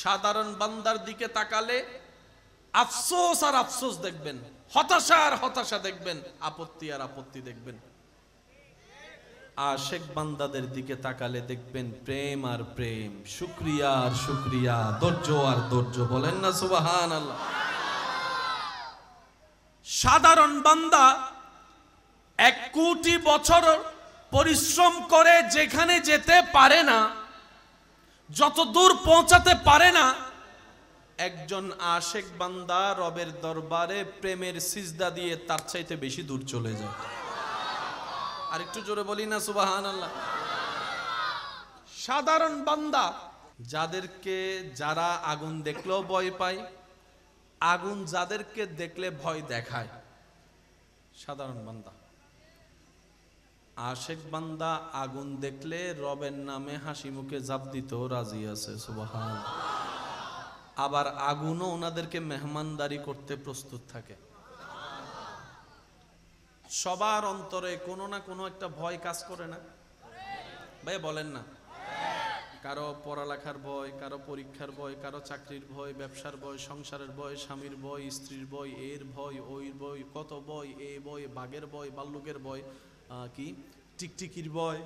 সাধারণ বান্দার দিকে তাকালে আফসোস আর আফসোস দেখবেন, হতাশা আর হতাশা দেখবেন, আপত্তি আর আপত্তি দেখবেন। আশেক বান্দাদের দিকে তাকালে দেখবেন প্রেম আর প্রেম, শুকরিয়া আর শুকরিয়া, ধৈর্য আর ধৈর্য। বলেন না সুবহানাল্লাহ। সাধারণ বান্দা 1 কোটি বছর পরিশ্রম করে যেখানে যেতে পারে না, যত দূর পৌঁছাতে পারে না, একজন আশেক বান্দা রবের দরবারে প্রেমের সিজদা দিয়ে তার চাইতে বেশি দূর চলে যায়। আর একটু জোরে বলি না সুবহানাল্লাহ। সাধারণ বান্দা যারা আগুন দেখলেও ভয় পায়, আগুন যাদেরকে দেখলে ভয় দেখায়, সাধারণ বান্দা। আশেক বান্দা আগুন দেখলে রবের নামে হাসি মুখে জাপ দিতেও রাজি আছে, সুবহানাল্লাহ। আবার আগুনও ওনাদেরকে মেহমানদারি করতে প্রস্তুত থাকে। সবার অন্তরে কোনো না কোনো একটা ভয় কাজ করে না ভাই? বলেন না। কারো পড়ালেখার ভয়, কারো পরীক্ষার ভয়, কারো চাকরির ভয়, ব্যবসার ভয়, সংসারের ভয়, স্বামীর ভয়, স্ত্রীর ভয়, এর ভয়, ওই ভয়, কত ভয়, এই ভয়, বাঘের ভয়, ভাল্লুকের ভয়, কি টিকটিকির ভয়,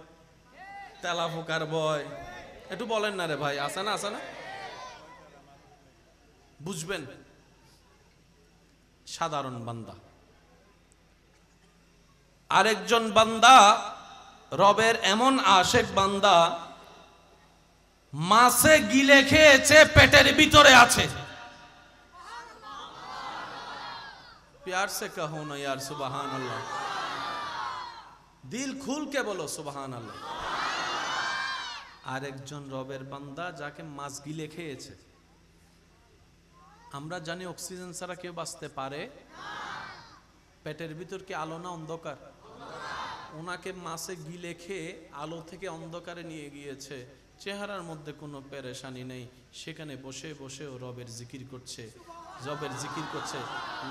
তেলাপোকার ভয়। একটু বলেন না রে ভাই, আছে না? আছে না? বুঝবেন সাধারণ বান্দা। আরেকজন বান্দা রবের এমন আশেক বান্দা, মাছে গিলে খেয়েছে, পেটের ভিতরে আছে। प्यार से कहो ना यार सुबहान अल्लाह, दिल खुल के बोलो सुबहान अल्लाह। আরেকজন রবের বান্দা যাকে মাছ গিলে খেয়েছে। আমরা জানি অক্সিজেন ছাড়া কেউ বাঁচতে পারে? পেটের ভিতর কি আলো না অন্ধকার? ওনাকে মাছে গিলে খেয়ে আলো থেকে অন্ধকারে নিয়ে গিয়েছে। চেহারার মধ্যে কোনো পেরেশানি নেই, সেখানে বসে বসে ও রবের জিকির করছে, রবের জিকির করছে,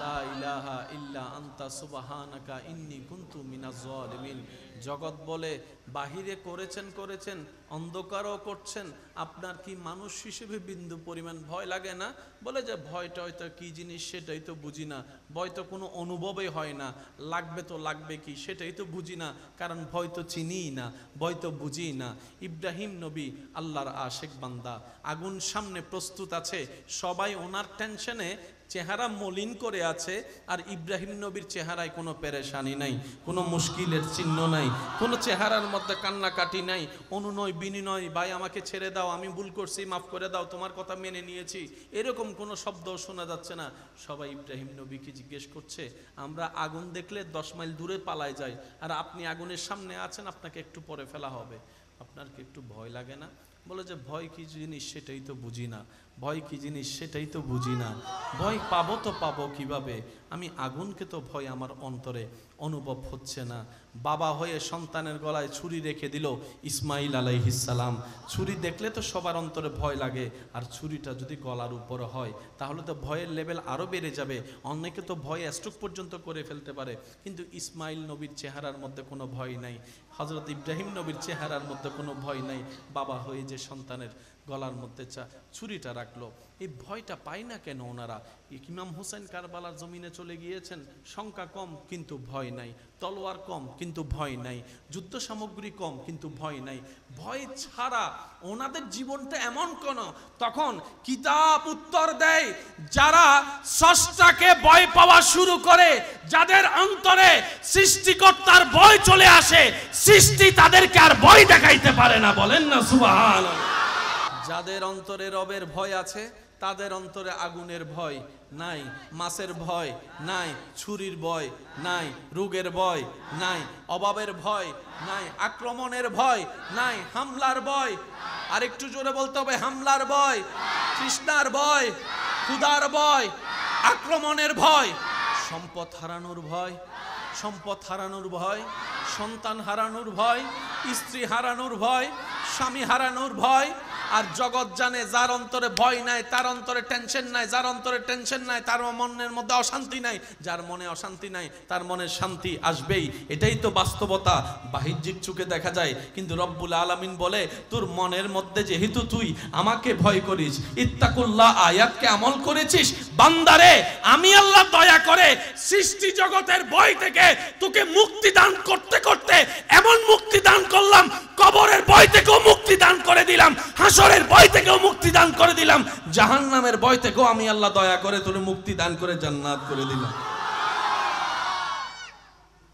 লা ইলাহা ইল্লা আনতা সুবহানাকা ইন্নী কুনতু মিনাজ জালিমিন। জগৎ বলে বাহিরে করেছেন, অন্ধকারও করছেন, আপনার কি মানুষ হিসেবে বিন্দু পরিমাণ ভয় লাগে না? বলে যে ভয়টা হয়তো কি জিনিস সেটাই তো বুঝি না, ভয় তো কোনো অনুভবই হয় না, লাগবে তো লাগবে কি সেটাই তো বুঝি না, কারণ ভয় তো চিনিই না, ভয় তো বুঝি না। ইব্রাহিম নবী আল্লাহর আশেক বান্দা, আগুন সামনে প্রস্তুত আছে, সবাই ওনার টেনশনে চেহারা মলিন করে আছে, আর ইব্রাহিম নবীর চেহারায় কোনো পেরেশানি নাই, কোনো মুশকিলের চিহ্ন নাই, কোনো চেহারার মধ্যে কান্নাকাটি নাই, অনুনয় বিনিময়, ভাই আমাকে ছেড়ে দাও, আমি ভুল করছি, মাফ করে দাও, তোমার কথা মেনে নিয়েছি, এরকম কোনো শব্দ শোনা যাচ্ছে না। সবাই ইব্রাহিম নবীকে জিজ্ঞেস করছে, আমরা আগুন দেখলে 10 মাইল দূরে পালায় যাই, আর আপনি আগুনের সামনে আছেন, আপনাকে একটু পরে ফেলা হবে, আপনার কি একটু ভয় লাগে না? বলে যে ভয় কি জিনিস সেটাই তো বুঝি না, ভয় কি জিনিস সেটাই তো বুঝি না, ভয় পাবো তো পাবো কিভাবে? আমি আগুনকে তো ভয় আমার অন্তরে অনুভব হচ্ছে না। বাবা হয়ে সন্তানের গলায় ছুরি রেখে দিল ইসমাইল আলাইহিস সালাম। ছুরি দেখলে তো সবার অন্তরে ভয় লাগে, আর ছুরিটা যদি গলার উপরে হয় তাহলে তো ভয়ের লেভেল আরও বেড়ে যাবে, অনেকে তো ভয়ে স্ট্রোক পর্যন্ত করে ফেলতে পারে। কিন্তু ইসমাইল নবীর চেহারার মধ্যে কোনো ভয় নাই, হযরত ইব্রাহিম নবীর চেহারার মধ্যে কোনো ভয় নাই। বাবা হয়ে যে সন্তানের গলার মধ্যে ছুরিটা রাখলো, এই ভয়টা পায় না কেন ওনারা? ইমাম হোসেন কারবালার জমিনে চলে গিয়েছেন, সংখ্যা কম কিন্তু ভয় নাই, তলোয়ার কম কিন্তু ভয় নাই, যুদ্ধ সামগ্রী কম কিন্তু ভয় নাই। ভয় ছাড়া ওনাদের জীবনটা এমন কোন, তখন কিতাব উত্তর দেয়, যারা স্রষ্টাকে ভয় পাওয়া শুরু করে, যাদের অন্তরে সৃষ্টিকর্তার ভয় চলে আসে, সৃষ্টি তাদেরকে আর ভয় দেখাইতে পারে না। বলেন না সুবহানাল্লাহ। যাদের অন্তরে রবের ভয় আছে, তাদের অন্তরে আগুনের ভয় নাই, মাছের ভয় নাই, ছুরির ভয় নাই, রোগের ভয় নাই, অভাবের ভয় নাই, আক্রমণের ভয় নাই, হামলার ভয়, আর একটু জোরে বলতে হবে, হামলার ভয়, তৃষ্ণার ভয়, ক্ষুধার ভয়, আক্রমণের ভয়, সম্পদ হারানোর ভয়, সম্পদ হারানোর ভয়, সন্তান হারানোর ভয়, স্ত্রী হারানোর ভয়, স্বামী হারানোর ভয়, আর জগৎ জানে যার অন্তরে ভয় নাই তার অন্তরে টেনশন নাই, যার অন্তরে টেনশন নাই তার মনের মধ্যে অশান্তি নাই, যার মনে অশান্তি নাই তার মনে শান্তি আসবেই। এটাই তো বাস্তবতা, বাহ্যিক চোখে দেখা যায়। কিন্তু রব্বুল আলামিন বলে তোর মনের মধ্যে যেহেতু তুই আমাকে ভয় করিস, ইত্তাকুল্লাহ আয়াতকে আমল করেছিস, বান্দারে আমি আল্লাহ দয়া করে সৃষ্টি জগতের ভয় থেকে তোকে মুক্তি দান করতে করতে এমন মুক্তি দান করলাম, কবরের ভয় থেকেও মুক্তি দান করে দিলাম, হাসরের ভয় থেকেও মুক্তি দান করে দিলাম, জাহান্নামের ভয় থেকেও আমি আল্লাহ দয়া করে তোরে মুক্তি দান করে জান্নাত করে দিলাম।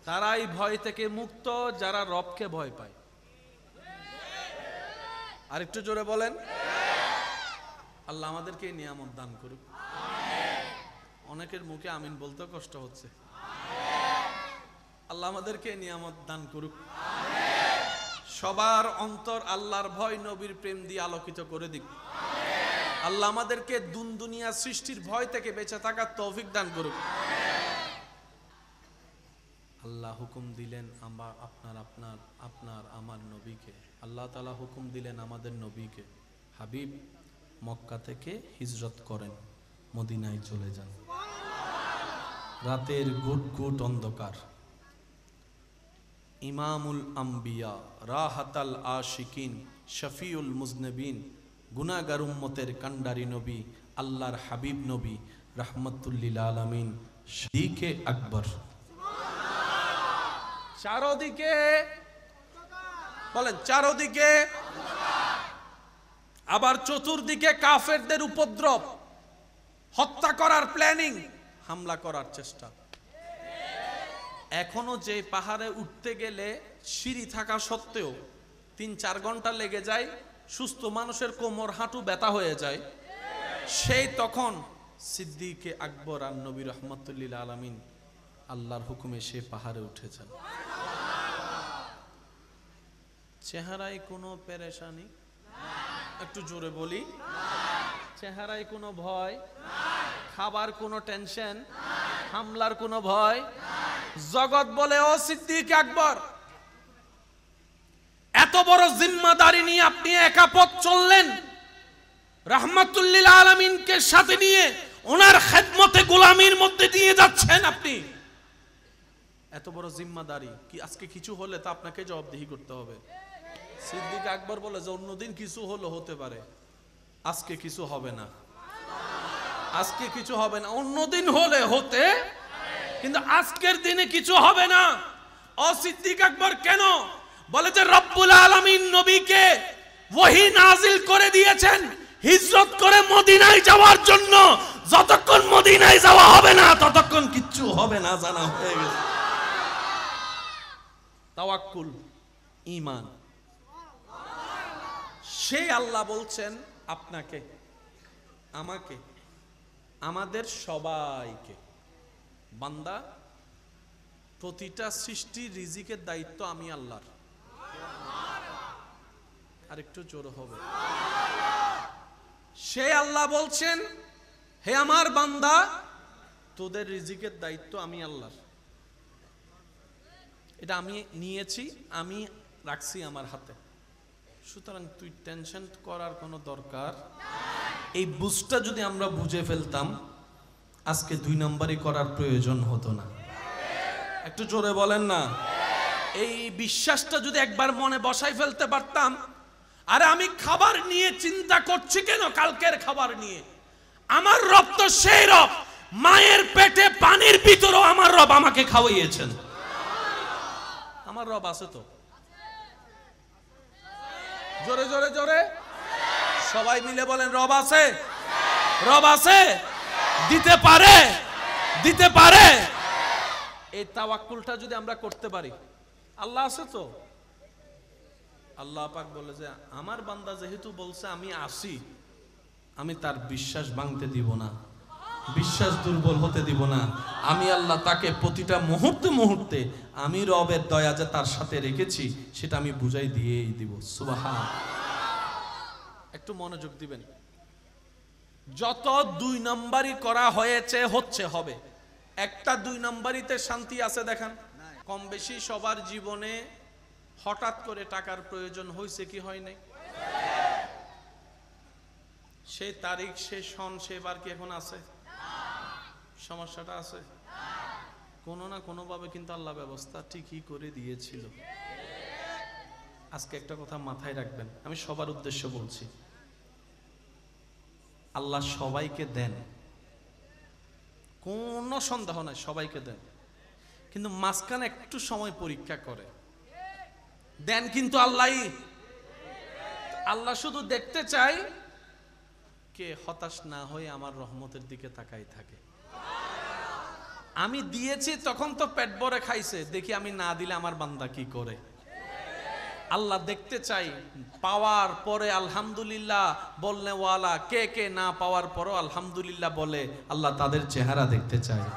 তারাই ভয় থেকে মুক্ত যারা রবকে ভয় পায়। আর একটু জোরে বলেন। আল্লাহ আমাদেরকে নিয়ামত দান করুক। অনেকের মুখে আমিন বলতে কষ্ট হচ্ছে। আল্লাহ আমাদেরকে নিয়ামত দান করুক। সবার অন্তর আল্লাহর ভয় নবীর প্রেম দিয়ে আলোকিত করে দিক। আল্লাহ আমাদেরকে দুনিয়া সৃষ্টির ভয় থেকে বেঁচে থাকার তৌফিক দান করুক। আল্লাহ হুকুম দিলেন আপনার আমার নবীকে, আল্লাহ তাআলা হুকুম দিলেন আমাদের নবীকে, হাবিব মক্কা থেকে হিজরত করেন, মদিনায় চলে যান। রাতের গুট অন্ধকার, ইমামুল আম্বিয়া, রাহাতাল আশিকিন, শফিউল মুজনবিন, গুনাহগার উম্মতের কান্ডারি নবী, আল্লাহর হাবিব নবী, রাহমাতুল্লিল আলামিন, সিদ্দিকে আকবর। চারদিকে বলেন, চারদিকে, আবার চতুর্দিকে কাফেরদের উপদ্রব, হত্যা করার প্ল্যানিং, হামলা করার চেষ্টা। এখনো যে পাহাড়ে উঠতে গেলে সিঁড়ি থাকা সত্ত্বেও ৩-৪ ঘন্টা লেগে যায়, সুস্থ মানুষের কোমর হাঁটু ব্যথা হয়ে যায়, সেই তখন সিদ্দিকে আকবর আর নবী রাহমাতুল্লিল আলামিন আল্লাহর হুকুমে সে পাহাড়ে উঠেছেন। চেহারায় কোনো পেরেশানি, একটু জোরে বলি, চেহারায় কোনো ভয়, খাবার কোনো টেনশন, হামলার কোনো ভয়। জগৎ বলে ও সিদ্দিক আকবর, এত বড় জিম্মাদারি নিয়ে আপনি একা পথ চললেন, রাহমাতুল্লিল আলামিনকে সাথে নিয়ে ওনার খেদমতে গোলামির মধ্যে দিয়ে যাচ্ছেন আপনি। এত বড় জিম্মাদারি কি আজকে কিছু হলে তা আপনাকে জবাবদিহি করতে হবে। সিদ্দিক আকবর বলে যে অন্যদিন কিছু হলো হতে পারে, আজকে কিছু হবে না, আজকে কিছু হবে না, অন্যদিন হলে হতে, কিন্তু আজকের দিনে কিছু হবে না। ও সিদ্দিক আকবর কেন? বলে যে রব্বুল আলামিন নবীকে ওহী নাজিল করে দিয়েছেন হিজরত করে মদিনায় যাওয়ার জন্য। যতক্ষণ মদিনায় যাওয়া হবে না ততক্ষণ কিচ্ছু হবে না, জানা হয়ে গেছে। তাওয়াক্কুল, ঈমান। সেই আল্লাহ বলছেন আপনাকে, আমাকে, আমাদের সবাইকে, বান্দা প্রতিটা সৃষ্টির রিজিকের দায়িত্ব আমি আল্লাহর। আরেকটু জোর হবে। সে আল্লাহ বলছেন হে আমার বান্দা তোদের রিজিকের দায়িত্ব আমি আল্লাহর। এটা আমি নিয়েছি, আমি রাখছি আমার হাতে, সুতরাং তুই টেনশন করার কোনো দরকার। এই বুঝটা যদি আমরা বুঝে ফেলতাম আজকে 2 নম্বরই করার প্রয়োজন হতো না। একটু জোরে বলেন না। এই বিশ্বাসটা যদি একবার মনে বসাই ফেলতে পারতাম, আরে আমি খাবার নিয়ে চিন্তা করছি কেন, কালকের খাবার নিয়ে, আমার রব তো সেই রব, মায়ের পেটে পানির ভিতরেও আমার রব আমাকে খাওয়াইয়েছেন। আমার রব আছে তো, জোরে জোরে জোরে সবাই মিলে বলেন রব আছে, রব আছে, দিতে পারে, দিতে পারে। এই তাওয়াক্কুলটা যদি আমরা করতে পারি, আল্লাহ আছে তো। আল্লাহ পাক বলে যে আমার বান্দা যেহেতু বলছে আমি আসি, আমি তার বিশ্বাস ভাঙতে দিব না, বিশ্বাস দুর্বল হতে দিব না। আমি আল্লাহ তাকে প্রতিটা মুহূর্তে মুহূর্তে আমি রবের দয়া যে তার সাথে রেখেছি সেটা আমি বুঝাই দিয়েই দিব। সুবহান। একটু মনোযোগ দিবেন। যত 2 নম্বরই করা হয়েছে, হচ্ছে, হবে, একটা 2 নম্বরিতে শান্তি আছে দেখেন। কম বেশি সবার জীবনে হঠাৎ করে টাকার প্রয়োজন হয়েছে কি হয় নাই? সে তারিখ, সে সন, সে বার কি এখন আছে? সমস্যাটা আছে। কোনো না কোনো ভাবে কিন্তু আল্লাহ ব্যবস্থা ঠিকই করে দিয়েছিল। আজকে একটা কথা মাথায় রাখবেন, আমি সবার উদ্দেশ্য বলছি, আল্লাহ সবাইকে দেন, কোনো সন্দেহ নাই, সবাইকে দেন, কিন্তু মাঝখানে একটু সময় পরীক্ষা করে দেন কিন্তু আল্লাহই। আল্লাহ শুধু দেখতে চাই কে হতাশ না হয়ে আমার রহমতের দিকে তাকাই থাকে। আমি দিয়েছি তখন তো পেট ভরে খাইছে, দেখি আমি না দিলে আমার বান্দা কি করে। আল্লাহ দেখতে চাই পাওয়ার পরে আলহামদুলিল্লাহ বলনে ওয়ালা কে কে না পাওয়ার পরও আলহামদুলিল্লাহ বলে, আল্লাহ তাদের চেহারা দেখতে চায়।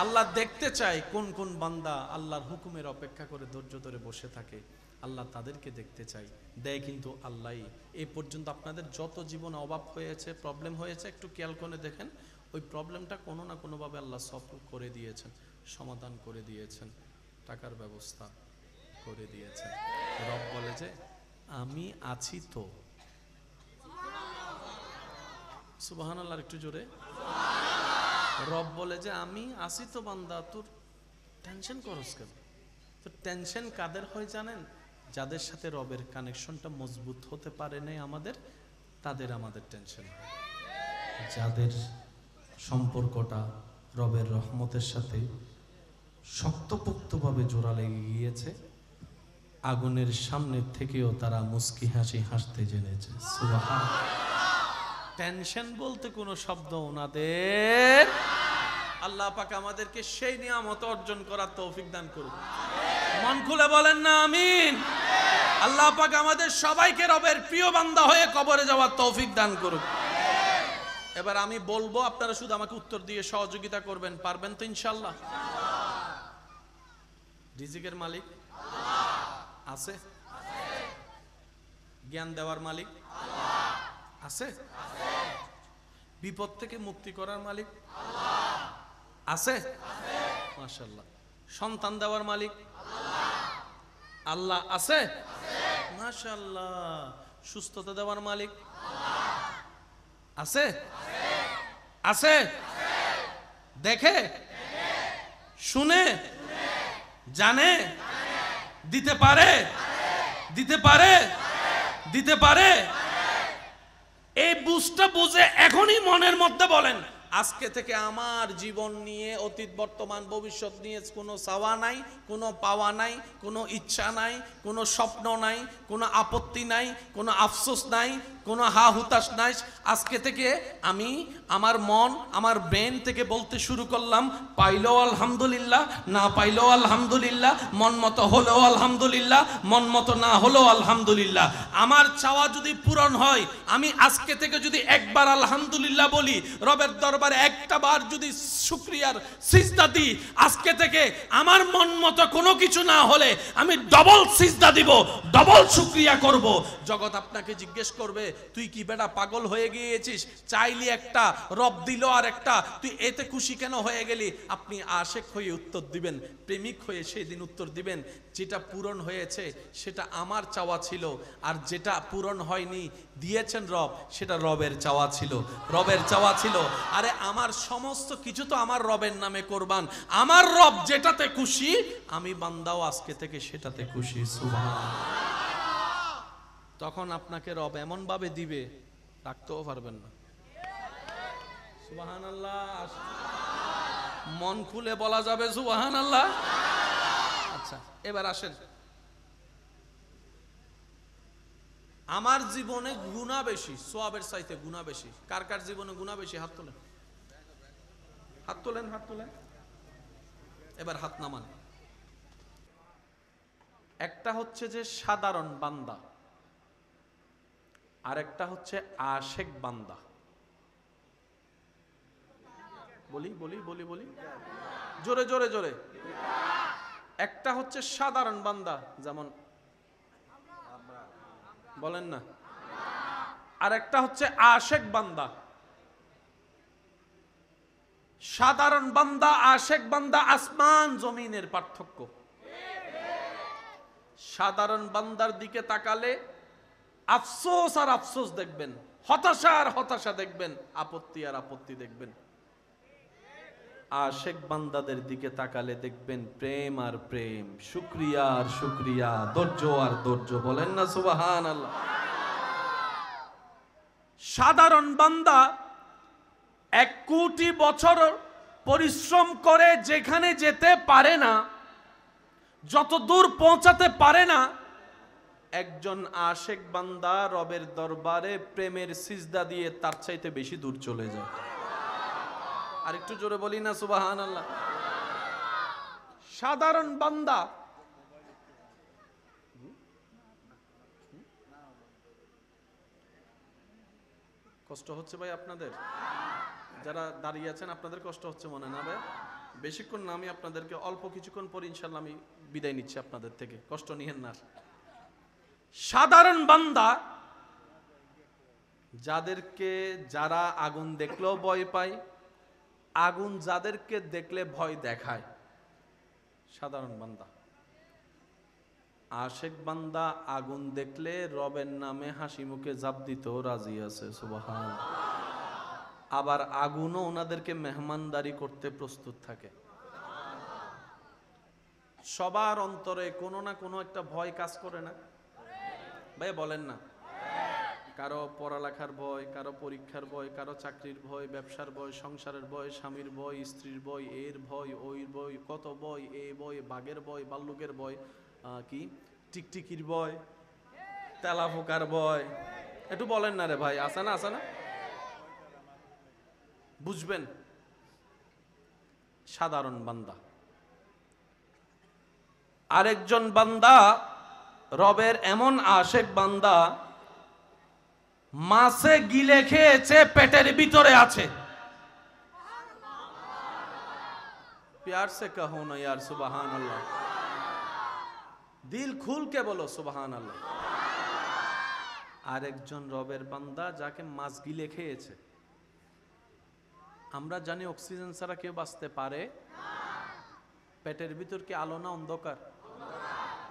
আল্লাহ দেখতে চায় কোন কোন বান্দা আল্লাহর হুকুমের অপেক্ষা করে ধৈর্য ধরে বসে থাকে, আল্লাহ তাদেরকে দেখতে চাই। দেয় কিন্তু আল্লাহই। এই পর্যন্ত আপনাদের যত জীবনে অভাব হয়েছে, প্রবলেম হয়েছে, একটু খেয়াল করে দেখেন, ওই প্রবলেমটা কোনো না কোনোভাবে আল্লাহ সলভ করে দিয়েছেন, সমাধান করে দিয়েছেন, টাকার ব্যবস্থা করে দিয়েছেন। রব বলে যে আমি আছি তো। সুবহানাল্লাহ, একটু জোরে। রব বলে যে আমি আছি তো বান্দা, তোর টেনশন করস কেন? তো টেনশন কাদের হয় জানেন? যাদের সাথে রবের কানেকশনটা মজবুত হতে পারে নাই আমাদের, তাদের আমাদের টেনশন হয়। যাদের সম্পর্কটা রবের রহমতের সাথে শক্তপোক্তভাবে জোড়া লেগে গিয়েছে, আগুনের সামনে থেকেও তারা মুস্কি হাসি হাসতে জেনেছে। সুবহানাল্লাহ। টেনশন বলতে কোনো শব্দ ওনাদের। আল্লাহ পাক আমাদেরকে সেই নিয়ামত অর্জন করার তৌফিক দান করুন। মন খুলে বলেন না আমিন। আল্লাহ পাক আমাদের সবাইকে রবের প্রিয় বান্দা হয়ে কবরে যাওয়ার তৌফিক দান করুন। এবার আমি বলবো, আপনারা শুধু আমাকে উত্তর দিয়ে সহযোগিতা করবেন, পারবেন তো ইনশাআল্লাহ? রিজিকের মালিক আছে? জ্ঞান দেওয়ার মালিক আছে? বিপদ থেকে মুক্তি করার মালিক আছে? মাশাআল্লাহ। সন্তান দেওয়ার মালিক আল্লাহ আছে? মাশাআল্লাহ। সুস্থতা দেওয়ার মালিক আছে? আছে? দেখে শুনে জানে, দিতে পারে, দিতে পারে, দিতে পারে। এই বুঝটা বুঝে এখনই মনের মধ্যে বলেন, আজকে থেকে আমার জীবন নিয়ে অতীত বর্তমান ভবিষ্যৎ নিয়ে কোনো চাওয়া নাই, কোনো পাওয়া নাই, কোনো ইচ্ছা নাই, কোনো স্বপ্ন নাই, কোনো আপত্তি নাই, কোনো আফসোস নাই, কোনো হা হুতাশ নাই। আজকে থেকে আমি আমার মন, আমার ব্রেন থেকে বলতে শুরু করলাম, পাইলেও আলহামদুলিল্লাহ, না পাইলেও আলহামদুলিল্লাহ, মন মতো হলেও আলহামদুলিল্লাহ, মন মতো না হলেও আলহামদুলিল্লাহ। আমার চাওয়া যদি পূরণ হয়, আমি আজকে থেকে যদি একবার আলহামদুলিল্লাহ বলি, রবের দরবারে একটা বার যদি শুকরিয়ার সিজদা দিই, আজকে থেকে আমার মন মতো কোনো কিছু না হলে আমি ডবল সিজদা দিব, ডবল শুকরিয়া করব। জগৎ আপনাকে জিজ্ঞেস করবে, তুই কি বেটা পাগল হয়ে গিয়েছিস? চাইলি একটা, রব দিল আর একটা, তুই এতে খুশি কেন হয়ে গেলি? আপনি আশেক হয়ে উত্তর দিবেন, প্রেমিক হয়ে সেই দিন উত্তর দিবেন, যেটা পূরণ হয়েছে সেটা আমার চাওয়া ছিল, আর যেটা পূরণ হয়নি দিয়েছেন রব, সেটা রবের চাওয়া ছিল, রবের চাওয়া ছিল। আরে আমার সমস্ত কিছু তো আমার রবের নামে কোরবান। আমার রব যেটাতে খুশি, আমি বান্দাও আজকে থেকে সেটাতে খুশি। সুবহানাল্লাহ। তখন আপনাকে রব এমন ভাবে দিবে, রাখতেও পারবেন না। সুবহানাল্লাহ। মন খুলে বলা যাবে সুবহানাল্লাহ। আচ্ছা, এবার আসেন, আমার জীবনে গুনাহ বেশি, সওয়াবের চাইতে গুনাহ বেশি। কার কার জীবনে গুনাহ বেশি? হাত তোলেন, হাত তোলেন, হাত তোলেন। এবার হাত নামান। একটা হচ্ছে যে সাধারণ বান্দা, আর একটা হচ্ছে আশেক বান্দা। বলি বলি বলি বলি জোরে জোরে জোরে। একটা হচ্ছে সাধারণ বান্দা, যেমন বলেন না, আর একটা হচ্ছে আশেক বান্দা। সাধারণ বান্দা, আশেক বান্দা, আসমান জমিনের পার্থক্য। সাধারণ বান্দার দিকে তাকালে আফসোস আর আফসোস দেখবেন, হতাশা আর হতাশা দেখবেন, আপত্তি আর আপত্তি দেখবেন। আশেক বান্দাদের দিকে তাকালে দেখবেন প্রেম আর প্রেম, শুকরিয়া আর শুকরিয়া, ধৈর্য আর ধৈর্য। বলেন না সুবহানাল্লাহ। সাধারণ বান্দা 1 কোটি বছর পরিশ্রম করে যেখানে যেতে পারে না, যত দূর পৌঁছাতে পারে না, একজন আশেক বান্দা রবের দরবারে প্রেমের সিজদা দিয়ে তার চাইতে বেশি দূর চলে যায়। আর একটু জোরে বলি না সুবহানাল্লাহ। সাধারণ বান্দা কষ্ট হচ্ছে ভাই আপনাদের? যারা দাঁড়িয়ে আছেন আপনাদের কষ্ট হচ্ছে মনে না ভাই? বেশিক্ষণ না, আমি আপনাদেরকে অল্প কিছুক্ষণ পর ইনশাল্লাহ আমি বিদায় নিচ্ছি আপনাদের থেকে, কষ্ট নিয়েন না। সাধারণ বান্দা যারা আগুন দেখলেও ভয় পায়, আগুন যাদেরকে দেখলে ভয় দেখায়, সাধারণ বান্দা। আশেক বান্দা আগুন দেখলে রবের নামে হাসি মুখে জাপ দিতেও রাজি আছে, সুবহানাল্লাহ। আবার আগুনও ওনাদেরকে মেহমানদারি করতে প্রস্তুত থাকে। সবার অন্তরে কোনো না কোনো একটা ভয় কাজ করে না ভাই? বলেন না। কারো পড়ালেখার ভয়, কারো পরীক্ষার ভয়, কারো চাকরির ভয়, ব্যবসার ভয়, সংসারের ভয়, স্বামীর ভয়, স্ত্রীর ভয়, এর ভয়, ওই ভয়, কত ভয়, এই ভয়, বাঘের ভয়, ভাল্লুকের ভয়, কি টিকটিকির ভয়, তেলাপোকার ভয়। একটু বলেন না রে ভাই, আছে না? আছে না? বুঝবেন সাধারণ বান্দা। আরেকজন বান্দা রবের এমন আশেক বান্দা, মাছে গিলে খেয়েছে, পেটের ভিতরে আছে। प्यार से कहो ना यार सुबहान अल्लाह, दिल खुल के बोलो सुबहान अल्लाह। আরেকজন রবের বান্দা যাকে মাছ গিলে খেয়েছে। আমরা জানি অক্সিজেন ছাড়া কেউ বাঁচতে পারে? পেটের ভিতর কি আলো না অন্ধকার?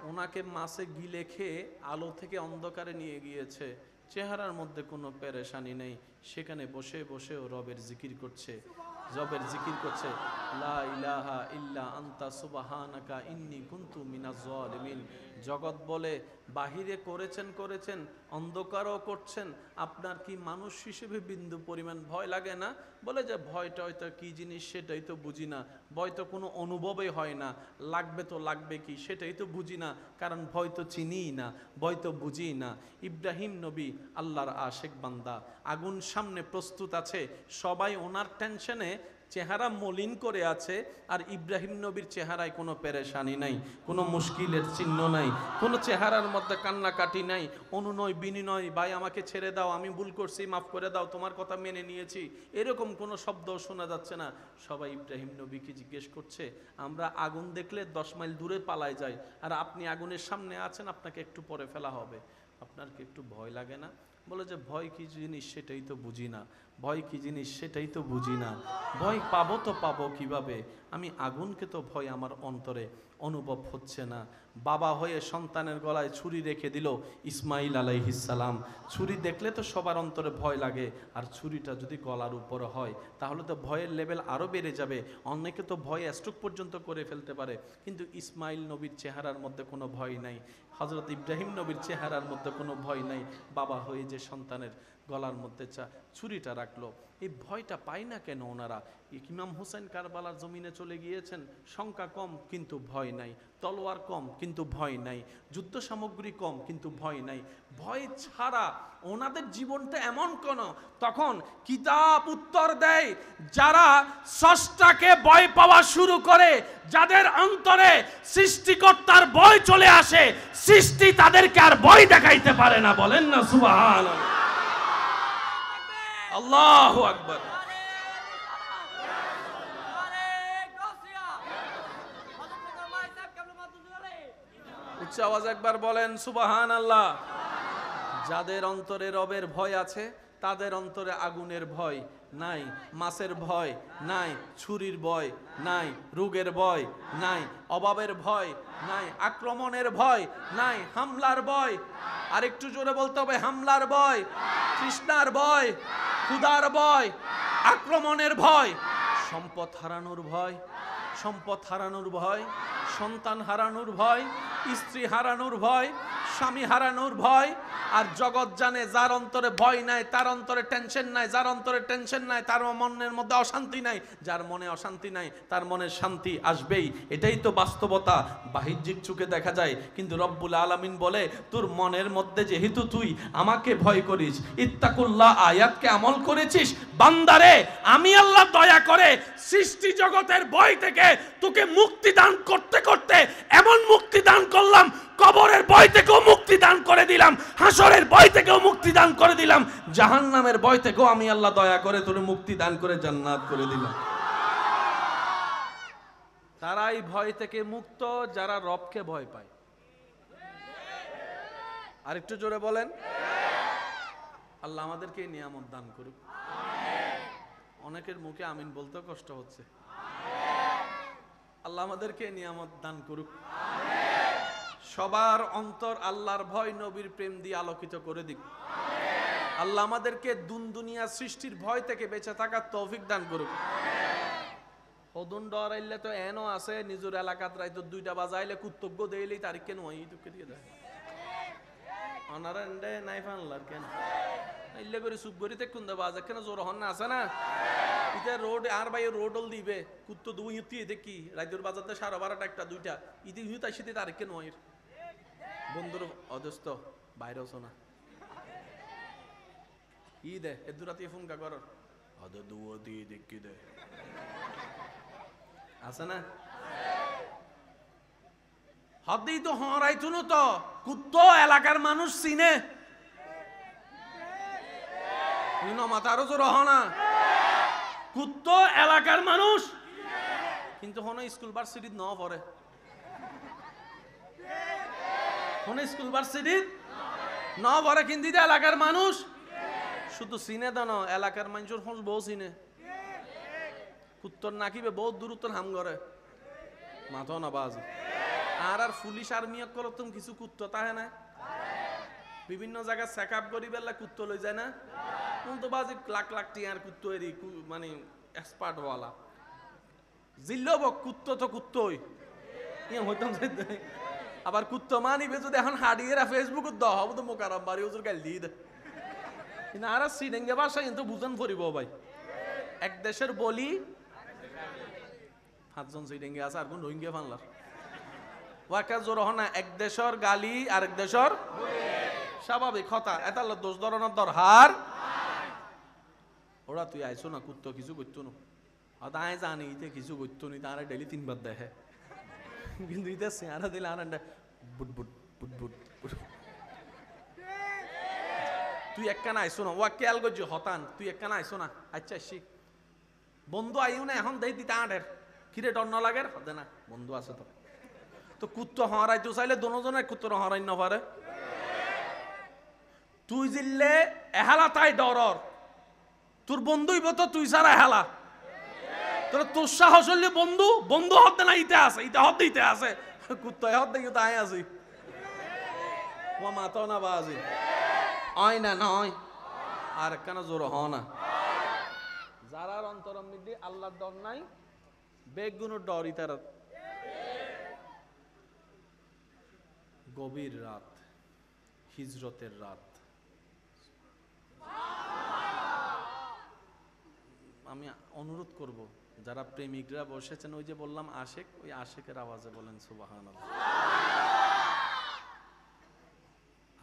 ওনাকে মাছে গিলে খেয়ে আলো থেকে অন্ধকারে নিয়ে গিয়েছে। চেহারার মধ্যে কোনো পেরেশানি নেই, সেখানে বসে বসেও রবের জিকির করছে, রবের জিকির করছে, লা ইলাহা ইল্লা আনতা সুবহানাকা ইন্নী কুনতু মিনাজ জালিমিন। জগৎ বলে বাহিরে করেছেন, অন্ধকারও করছেন, আপনার কি মানুষ হিসেবে বিন্দু পরিমাণ ভয় লাগে না? বলে যে ভয়টা হয়তো কি জিনিস সেটাই তো বুঝি না, ভয় তো কোনো অনুভবই হয় না, লাগবে তো লাগবে কি সেটাই তো বুঝি না, কারণ ভয় তো চিনিই না, ভয় তো বুঝি না। ইব্রাহিম নবী আল্লাহর আশেক বান্দা, আগুন সামনে প্রস্তুত আছে, সবাই ওনার টেনশনে চেহারা মলিন করে আছে, আর ইব্রাহিম নবীর চেহারায় কোনো পেরেশানি নাই, কোনো মুশকিলের চিহ্ন নাই, কোনো চেহারার মধ্যে কান্নাকাটি নাই, অনুনয় বিনিময়, ভাই আমাকে ছেড়ে দাও, আমি ভুল করছি, মাফ করে দাও, তোমার কথা মেনে নিয়েছি, এরকম কোনো শব্দ শোনা যাচ্ছে না। সবাই ইব্রাহিম নবীকে জিজ্ঞেস করছে, আমরা আগুন দেখলে 10 মাইল দূরে পালায় যাই, আর আপনি আগুনের সামনে আছেন, আপনাকে একটু পরে ফেলা হবে, আপনার কি একটু ভয় লাগে না? বলে যে ভয় কি জিনিস সেটাই তো বুঝি না, ভয় কি জিনিস সেটাই তো বুঝি না, ভয় পাবো তো পাবো কিভাবে, আমি আগুনকে তো ভয় আমার অন্তরে অনুভব হচ্ছে না। বাবা হয়ে সন্তানের গলায় ছুরি রেখে দিল ইসমাইল আলাইহিস সালাম। ছুরি দেখলে তো সবার অন্তরে ভয় লাগে, আর ছুরিটা যদি গলার উপরে হয় তাহলে তো ভয়ের লেভেল আরও বেড়ে যাবে, অনেকে তো ভয় স্ট্রোক পর্যন্ত করে ফেলতে পারে। কিন্তু ইসমাইল নবীর চেহারার মধ্যে কোনো ভয় নাই, হযরত ইব্রাহিম নবীর চেহারার মধ্যে কোনো ভয় নাই। বাবা হয়ে যে সন্তানের গলার মধ্যে ছুরিটা রাখলো, এই ভয়টা পায় না কেন ওনারা? ইমাম হুসেন কারবালার জমিনে চলে গিয়েছেন, সংখ্যা কম কিন্তু ভয় নাই, তলোয়ার কম কিন্তু ভয় নাই, যুদ্ধ সামগ্রী কম কিন্তু ভয় নাই। ভয় ছাড়া ওনাদের জীবনটা এমন কোন, তখন কিতাব উত্তর দেয়, যারা স্রষ্টাকে ভয় পাওয়া শুরু করে, যাদের অন্তরে সৃষ্টিকর্তার ভয় চলে আসে, সৃষ্টি তাদেরকে আর ভয় দেখাইতে পারে না। বলেন না সুবহানাল্লাহ, আল্লাহু আকবার। উচ্চ আওয়াজ একবার বলেন সুবহানাল্লাহ। যাদের অন্তরে রবের ভয় আছে তাদের অন্তরে আগুনের ভয় নাই, মাছের ভয় নাই, ছুরির ভয় নাই, রোগের ভয় নাই, অভাবের ভয় নাই, আক্রমণের ভয় নাই, হামলার ভয়, আর একটু জোরে বলতে হবে, হামলার ভয়, তৃষ্ণার ভয়, ক্ষুধার ভয়, আক্রমণের ভয়, সম্পদ হারানোর ভয়, সম্পদ হারানোর ভয়, সন্তান হারানোর ভয়, স্ত্রী হারানোর ভয়, স্বামী হারানোর ভয়। আর জগৎ জানে যার অন্তরে ভয় নাই তার অন্তরে টেনশন নাই, যার অন্তরে টেনশন নাই তার মনের মধ্যে অশান্তি নাই, যার মনে অশান্তি নাই তার মনে শান্তি আসবেই। এটাই তো বাস্তবতা, বাহ্যিক চোখে দেখা যায়, কিন্তু রব্বুল আলামিন বলে তোর মনের মধ্যে যেহেতু তুই আমাকে ভয় করিস, ইত্তাকুল্লাহ আয়াতকে আমল করেছিস, বান্দারে আমি আল্লাহ দয়া করে সৃষ্টি জগতের ভয় থেকে তোকে মুক্তি দান করতে করতে এমন মুক্তি দান করলাম, কবরের ভয় থেকেও মুক্তি দান করে দিলাম, হাসরের ভয় থেকেও মুক্তি দান করে দিলাম, জাহান্নামের ভয় থেকেও আমি আল্লাহ দয়া করে তোরে মুক্তি দান করে জান্নাত করে দিলাম। তারাই ভয় থেকে মুক্ত যারা রবকে ভয় পায়। আরেকটু জোরে বলেন। আল্লাহ আমাদেরকে এই নিয়ামত দান করুক। অনেকের মুখে আমিন বলতে কষ্ট হচ্ছে। আল্লাহ আমাদেরকে নিয়ামত দান করুক। সবার অন্তর আল্লাহর ভয় নবীর প্রেম দিয়ে আলোকিত করে দিক। আল্লাহ আমাদেরকে দুনিয়া সৃষ্টির ভয় থেকে বেঁচে থাকার তৌফিক দান করুক। হদুন ডরাইলে তো এনো আছে নিজের এলাকাত রাইতো 2টা বাজাইলে কুত্তজ্ঞ দেইলেই তারিখ কেন ওই দুঃখে দিয়ে দেয় অনারান্ডে নাই ফানলার কেন ইল্লে করে সুপ করিতে কুন্দা বাজা কেন জোর হন না আছে না ইতে রোড আর ভাই রোডল দিবে কুত্তো দুই ইতি দেখি রাইদুর বাজারতে 12:30 একটা 2টা ইতি হুই তাইতে তারিখ কেন ওই বন্ধুর অদস্ত বাইরেও শোনা ই দে এদুরাতে ফোন কা কর আদ দুওতি দেখি দে আছে না হদ্দি তো হরাইতুন তো কুত্তো এলাকার মানুষ চিনে মাথারও জোর হনা কুত্তো এলাকার মানুষ কিন্তু হন স্কুল ভার্সিটি ন পড়ে হন স্কুল ভার্সিটি ন পড়ে কিন্তু এলাকার মানুষ শুধু চিনে তো না এলাকার মানুষের খোঁজ বহু চিনে কুত্তর নাকিবে বহুত দূরত্ব হাম করে মাথা না বাজ আর পুলিশ আর্মি করো তুমি কিছু কুত্তো তাহে না বিভিন্ন জায়গায় চেক আপ করি বেলা কুত্তো লই যায় না কিন্তু বাজি লাখ লাখ টিয়ার কুত্তো এরি মানে এক্সপার্ট ওয়ালা জিল্লব কুত্তো তো কুত্তই হইতাম আবার কুত্তো মানিবে যদি এখন হাডিয়ে ফেসবুক দ হব তো মোকারাম বাড়ি ওজোর গাল দিয়ে দে কিন্তু আর সিডেঙ্গে ভাষা কিন্তু বুঝন ফরিব ভাই এক দেশের বলি 5 জন সিডেঙ্গে আছে আর কোন রোহিঙ্গা ফানলার ওয়াকা জোর হনা এক দেশের গালি আর এক দেশের স্বাভাবিক কথা এটা দোষ ধরনের দরহার ওরা তুই আইসো না কুত্তো কিছু করতো না আর তাই জানি ইতে কিছু করতো নি তারা ডেলি 3 বার দেখে কিন্তু ইতে চেহারা দিলে আর বুট বুট বুট বুট তুই একখানা আইসো না ওয়া কেয়াল করছি হতান তুই একখানা আইসো না আচ্ছা শিখ বন্ধু আইও না এখন দেই দিতে আটের কিরে ডর না লাগে দে না বন্ধু আছে তো তো কুত্তো হরাইতে চাইলে দোনোজনের কুত্তর হরাই না পারে তুই জিল্লে এহালা তাই ডরর তোর বন্ধুই তো তুই ছাড়া এহালা তোর তোর সাহস হলে বন্ধু বন্ধু হতে না ইতে আছে ইতে হতে ইতে আছে কুত্তো হত দেখি তাই আছি ও মাথা না বাজি আয় না নয় আর কেন জোর হ না যারার অন্তর মধ্যে আল্লাহর ডর নাই বেগুনের ডর ইতার গভীর রাত হিজরতের রাত আমি অনুরোধ করব যারা প্রেমিকরা বসেছেন ওই যে বললাম আশেক ওই আশেকের আওয়াজে বলেন সুবহানাল্লাহ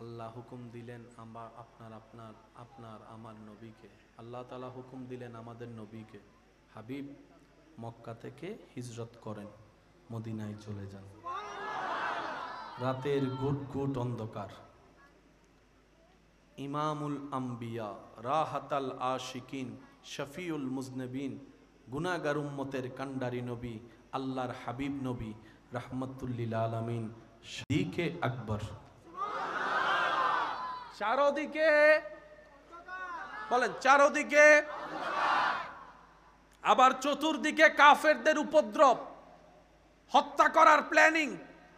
আল্লাহ হুকুম দিলেন আপনার আমার নবীকে আল্লাহ তাআলা হুকুম দিলেন আমাদের নবীকে হাবিব মক্কা থেকে হিজরত করেন মদিনায় চলে যান রাতের গুট গুট অন্ধকার ইমামুল আম্বিয়া রাহাতাল আশিকিন শফিউল মুজনবিন গুনাহগার উম্মতের কান্ডারি নবী আল্লাহর হাবিব নবী রাহমাতুল্লিল আলামিন সিদ্দিকে আকবর চারদিকে বলেন চারদিকে, আবার চতুর্দিকে কাফেরদের উপদ্রব, হত্যা করার প্ল্যানিং,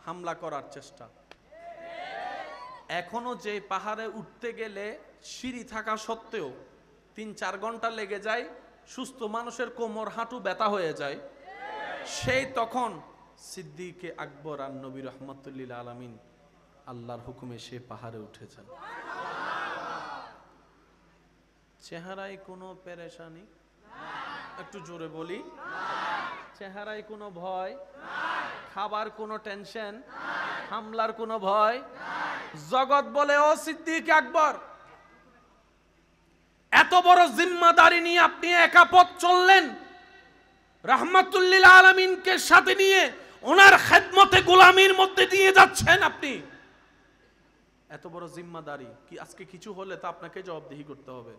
হামলা করার চেষ্টা। এখনো যে পাহাড়ে উঠতে গেলে সিঁড়ি থাকা সত্ত্বেও ৩-৪ ঘন্টা লেগে যায়, সুস্থ মানুষের কোমর হাঁটু ব্যথা হয়ে যায়, সেই তখন সিদ্দিকে আকবর আর নবী রহমতুল্লিল আলামিন আল্লাহর হুকুমে সে পাহাড়ে উঠেছেন। চেহারায় কোনো পেরেশানি, একটু জোরে বলি, চেহারায় কোনো ভয়, খাবার কোনো টেনশন, হামলার কোনো ভয়। জগৎ বলে ও সিদ্দিক আকবর, এত বড় জিম্মাদারি নিয়ে আপনি একা পথ চললেন, রাহমাতুল্লিল আলামিনকে সাথে নিয়ে ওনার খেদমতে গোলামির মধ্যে দিয়ে যাচ্ছেন আপনি, এত বড় জিম্মাদারি কি আজকে কিছু হলে তা আপনাকে জবাবদিহি করতে হবে।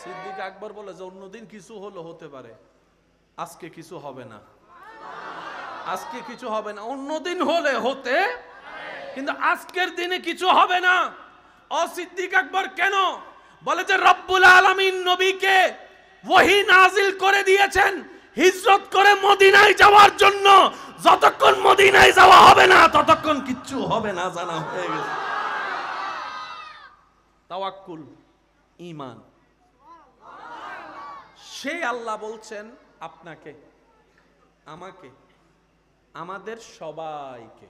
সিদ্দিক আকবর বলে যে অন্যদিন কিছু হলো হতে পারে, আজকে কিছু হবে না, আজকে কিছু হবে না, অন্যদিন হলে হতে, কিন্তু আজকের দিনে কিছু হবে না। ও সিদ্দিক আকবর কেন? বলে যে রব্বুল আলামিন নবীকে ওহী নাজিল করে দিয়েছেন হিজরত করে মদিনায় যাওয়ার জন্য, যতক্ষণ মদিনায় যাওয়া হবে না ততক্ষণ কিচ্ছু হবে না, জানা হয়ে গেছে। তাওয়াক্কুল, ঈমান। সেই আল্লাহ বলছেন আপনাকে, আমাকে, আমাদের সবাইকে,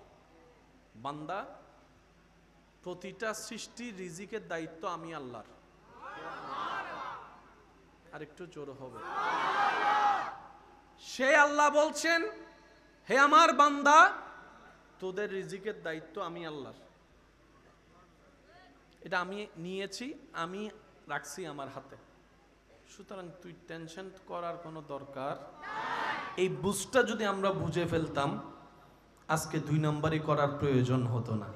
বান্দা প্রতিটা সৃষ্টির রিজিকের দায়িত্ব আমি আল্লাহর। আর একটু জোর হবে। সে আল্লাহ বলছেন হে আমার বান্দা, তোদের রিজিকের দায়িত্ব আমি আল্লাহর, এটা আমি নিয়েছি, আমি রাখছি আমার হাতে, সুতরাং তুই টেনশন করার কোনো দরকার। এই বুঝটা যদি আমরা বুঝে ফেলতাম, আজকে 2 নম্বরই করার প্রয়োজন হতো না।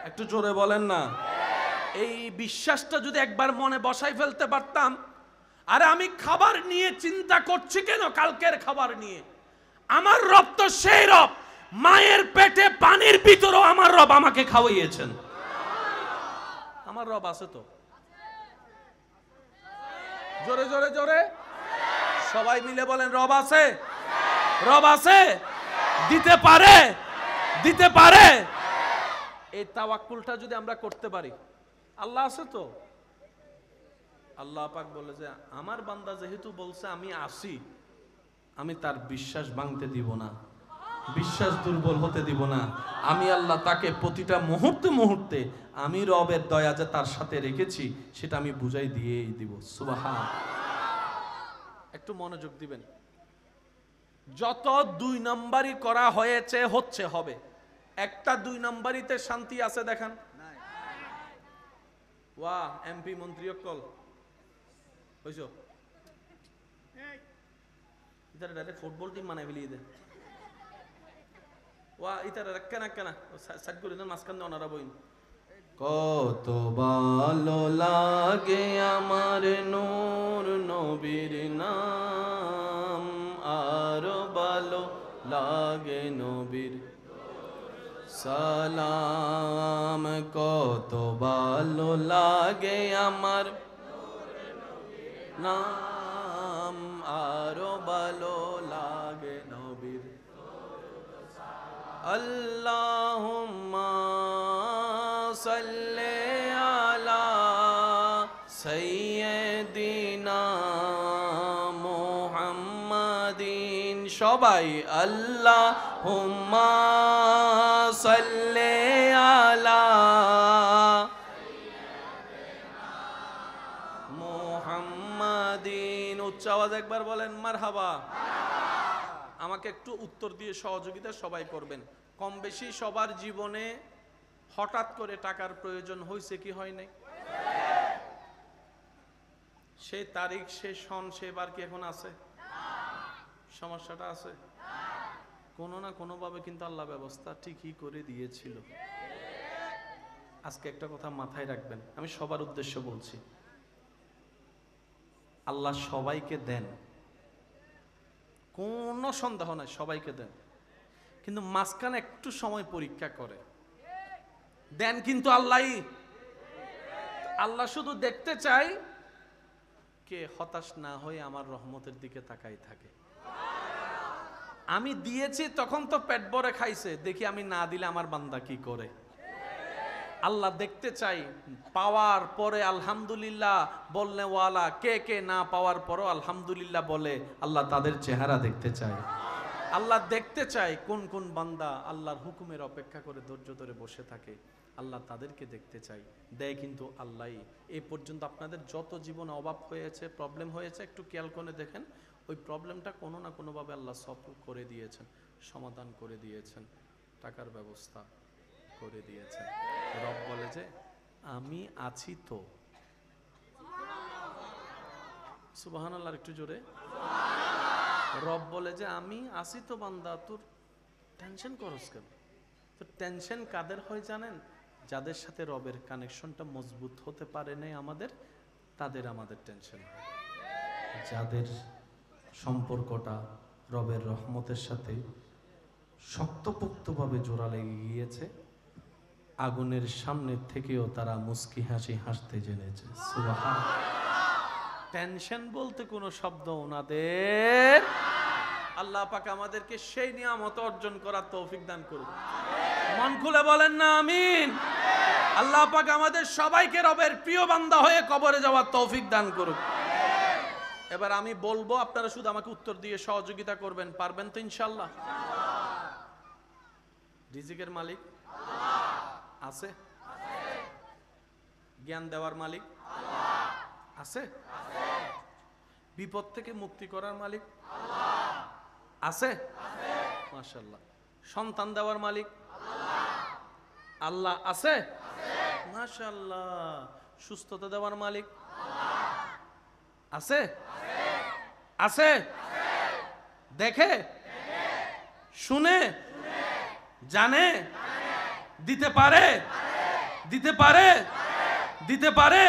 একটু জোরে বলেন না। এই বিশ্বাসটা যদি একবার মনে বসাই ফেলতে পারতাম, আরে আমি খাবার নিয়ে চিন্তা করছি কেন, কালকের খাবার নিয়ে, আমার রব তো সেই রব, মায়ের পেটে পানির ভিতরেও আমার রব আমাকে খাওয়াইয়েছেন। আমার রব আছে তো, জোরে জোরে জোরে সবাই মিলে বলেন রব আছে, রব আছে, দিতে পারে, দিতে পারে। এই তাওয়াক্কুলটা যদি আমরা করতে পারি, আল্লাহ আছে তো। আল্লাহ পাক বলে যে আমার বান্দা যেহেতু বলছে আমি আসি, আমি তার বিশ্বাস ভাঙতে দিব না, বিশ্বাস দুর্বল হতে দিব না। আমি আল্লাহ তাকে প্রতিটা মুহূর্তে মুহূর্তে আমি রবের দয়া যে তার সাথে রেখেছি সেটা আমি বুঝাই দিয়েই দিব। সুবহান। একটু মনোযোগ দিবেন। যত 2 নম্বরই করা হয়েছে, হচ্ছে, হবে, একটা 2 নম্বরিতে শান্তি আছে দেখান। ওয়া এমপি মন্ত্রী কল হইছো, ইতারে ডাইরেক্ট ফুটবল টিম বানাই ফেলিয়ে দে। ওয়া ইতারে কেনা কেনা সাইড করে দেন, মাঝখান দিয়ে ওনারা বইন। কত ভালো লাগে আমার নূর নবীর নাম, আর ভালো লাগে নবীর সালাম, কত ভালো লাগে আমার নাম, আরো ভালো লাগে নবীর। আল্লাহুম্মা সাল্লি আলা সাইয়্যিদিনা মুহাম্মাদিন। সবাই আল্লাহুম্মা সাল্লি আলা মুহাম্মাদিন। উচ্চ আওয়াজ একবার বলেন মারহাবা। আমাকে একটু উত্তর দিয়ে সহযোগিতা সবাই করবেন। কম বেশি সবার জীবনে হঠাৎ করে টাকার প্রয়োজন হয়েছে কি হয় নাই? সেই তারিখ, সে সন, সেবার কি এখন আছে? সমস্যাটা আছে? কোনো না কোনো ভাবে কিন্তু আল্লাহ ব্যবস্থা ঠিকই করে দিয়েছিল। আজকে একটা কথা মাথায় রাখবেন, আমি সবার উদ্দেশ্য বলছি, আল্লাহ সবাইকে দেন, কোনো সন্দেহ নাই, সবাইকে দেন, কিন্তু মাঝখানে একটু সময় পরীক্ষা করে দেন, কিন্তু আল্লাহ শুধু দেখতে চাই কে হতাশ না হয়ে আমার রহমতের দিকে তাকাই থাকে? আমি দিয়েছি তখন তো পেট ভরে খাইছে, দেখি আমি না দিলে আমার বান্দা কি করে। আল্লাহ দেখতে চাই পাওয়ার পরে আলহামদুলিল্লাহ বলনে ওয়ালা কে কে না পাওয়ার পরও আলহামদুলিল্লাহ বলে, আল্লাহ তাদের চেহারা দেখতে চায়। আল্লাহ দেখতে চায় কোন কোন বান্দা আল্লাহর হুকুমের অপেক্ষা করে ধৈর্য ধরে বসে থাকে, আল্লাহ তাদেরকে দেখতে চাই। দেয় কিন্তু আল্লাহই। এই পর্যন্ত আপনাদের যত জীবনে অভাব হয়েছে, প্রবলেম হয়েছে, একটু খেয়াল করে দেখেন, ওই প্রবলেমটা কোনো না কোনোভাবে আল্লাহ সলভ করে দিয়েছেন, সমাধান করে দিয়েছেন, টাকার ব্যবস্থা করে দিয়েছেন। রব বলে যে আমি আছি তো। সুবহানাল্লাহ, একটু জোরে। রব বলে যে আমি আছি তো বান্দা, তোর টেনশন করস কেন? তো টেনশন কাদের হয় জানেন? যাদের সাথে রবের কানেকশনটা মজবুত হতে পারে নাই আমাদের, তাদের আমাদের টেনশন হয়। যাদের সম্পর্কটা রবের রহমতের সাথে শক্তপোক্তভাবে জোড়া লেগে গিয়েছে, আগুনের সামনে থেকেও তারা মুস্কি হাসি হাসতে জেনেছে। সুবহানাল্লাহ। টেনশন বলতে কোনো শব্দ ওনাদের। আল্লাহ পাক আমাদেরকে সেই নিয়ামত অর্জন করার তৌফিক দান করুন। মন খুলে বলেন না আমিন। আল্লাহ পাক আমাদের সবাইকে রবের প্রিয় বান্দা হয়ে কবরে যাওয়ার তৌফিক দান করুন। এবার আমি বলবো, আপনারা শুধু আমাকে উত্তর দিয়ে সহযোগিতা করবেন, পারবেন তো ইনশাআল্লাহ? রিজিকের মালিক আছে? জ্ঞান দেওয়ার মালিক আছে? বিপদ থেকে মুক্তি করার মালিক আছে? মাশাআল্লাহ। সন্তান দেওয়ার মালিক আল্লাহ আছে? মাশাআল্লাহ। সুস্থতা দেওয়ার মালিক আছে? আছে? দেখে শুনে জানে দিতে পারে? দিতে পারে? দিতে পারে?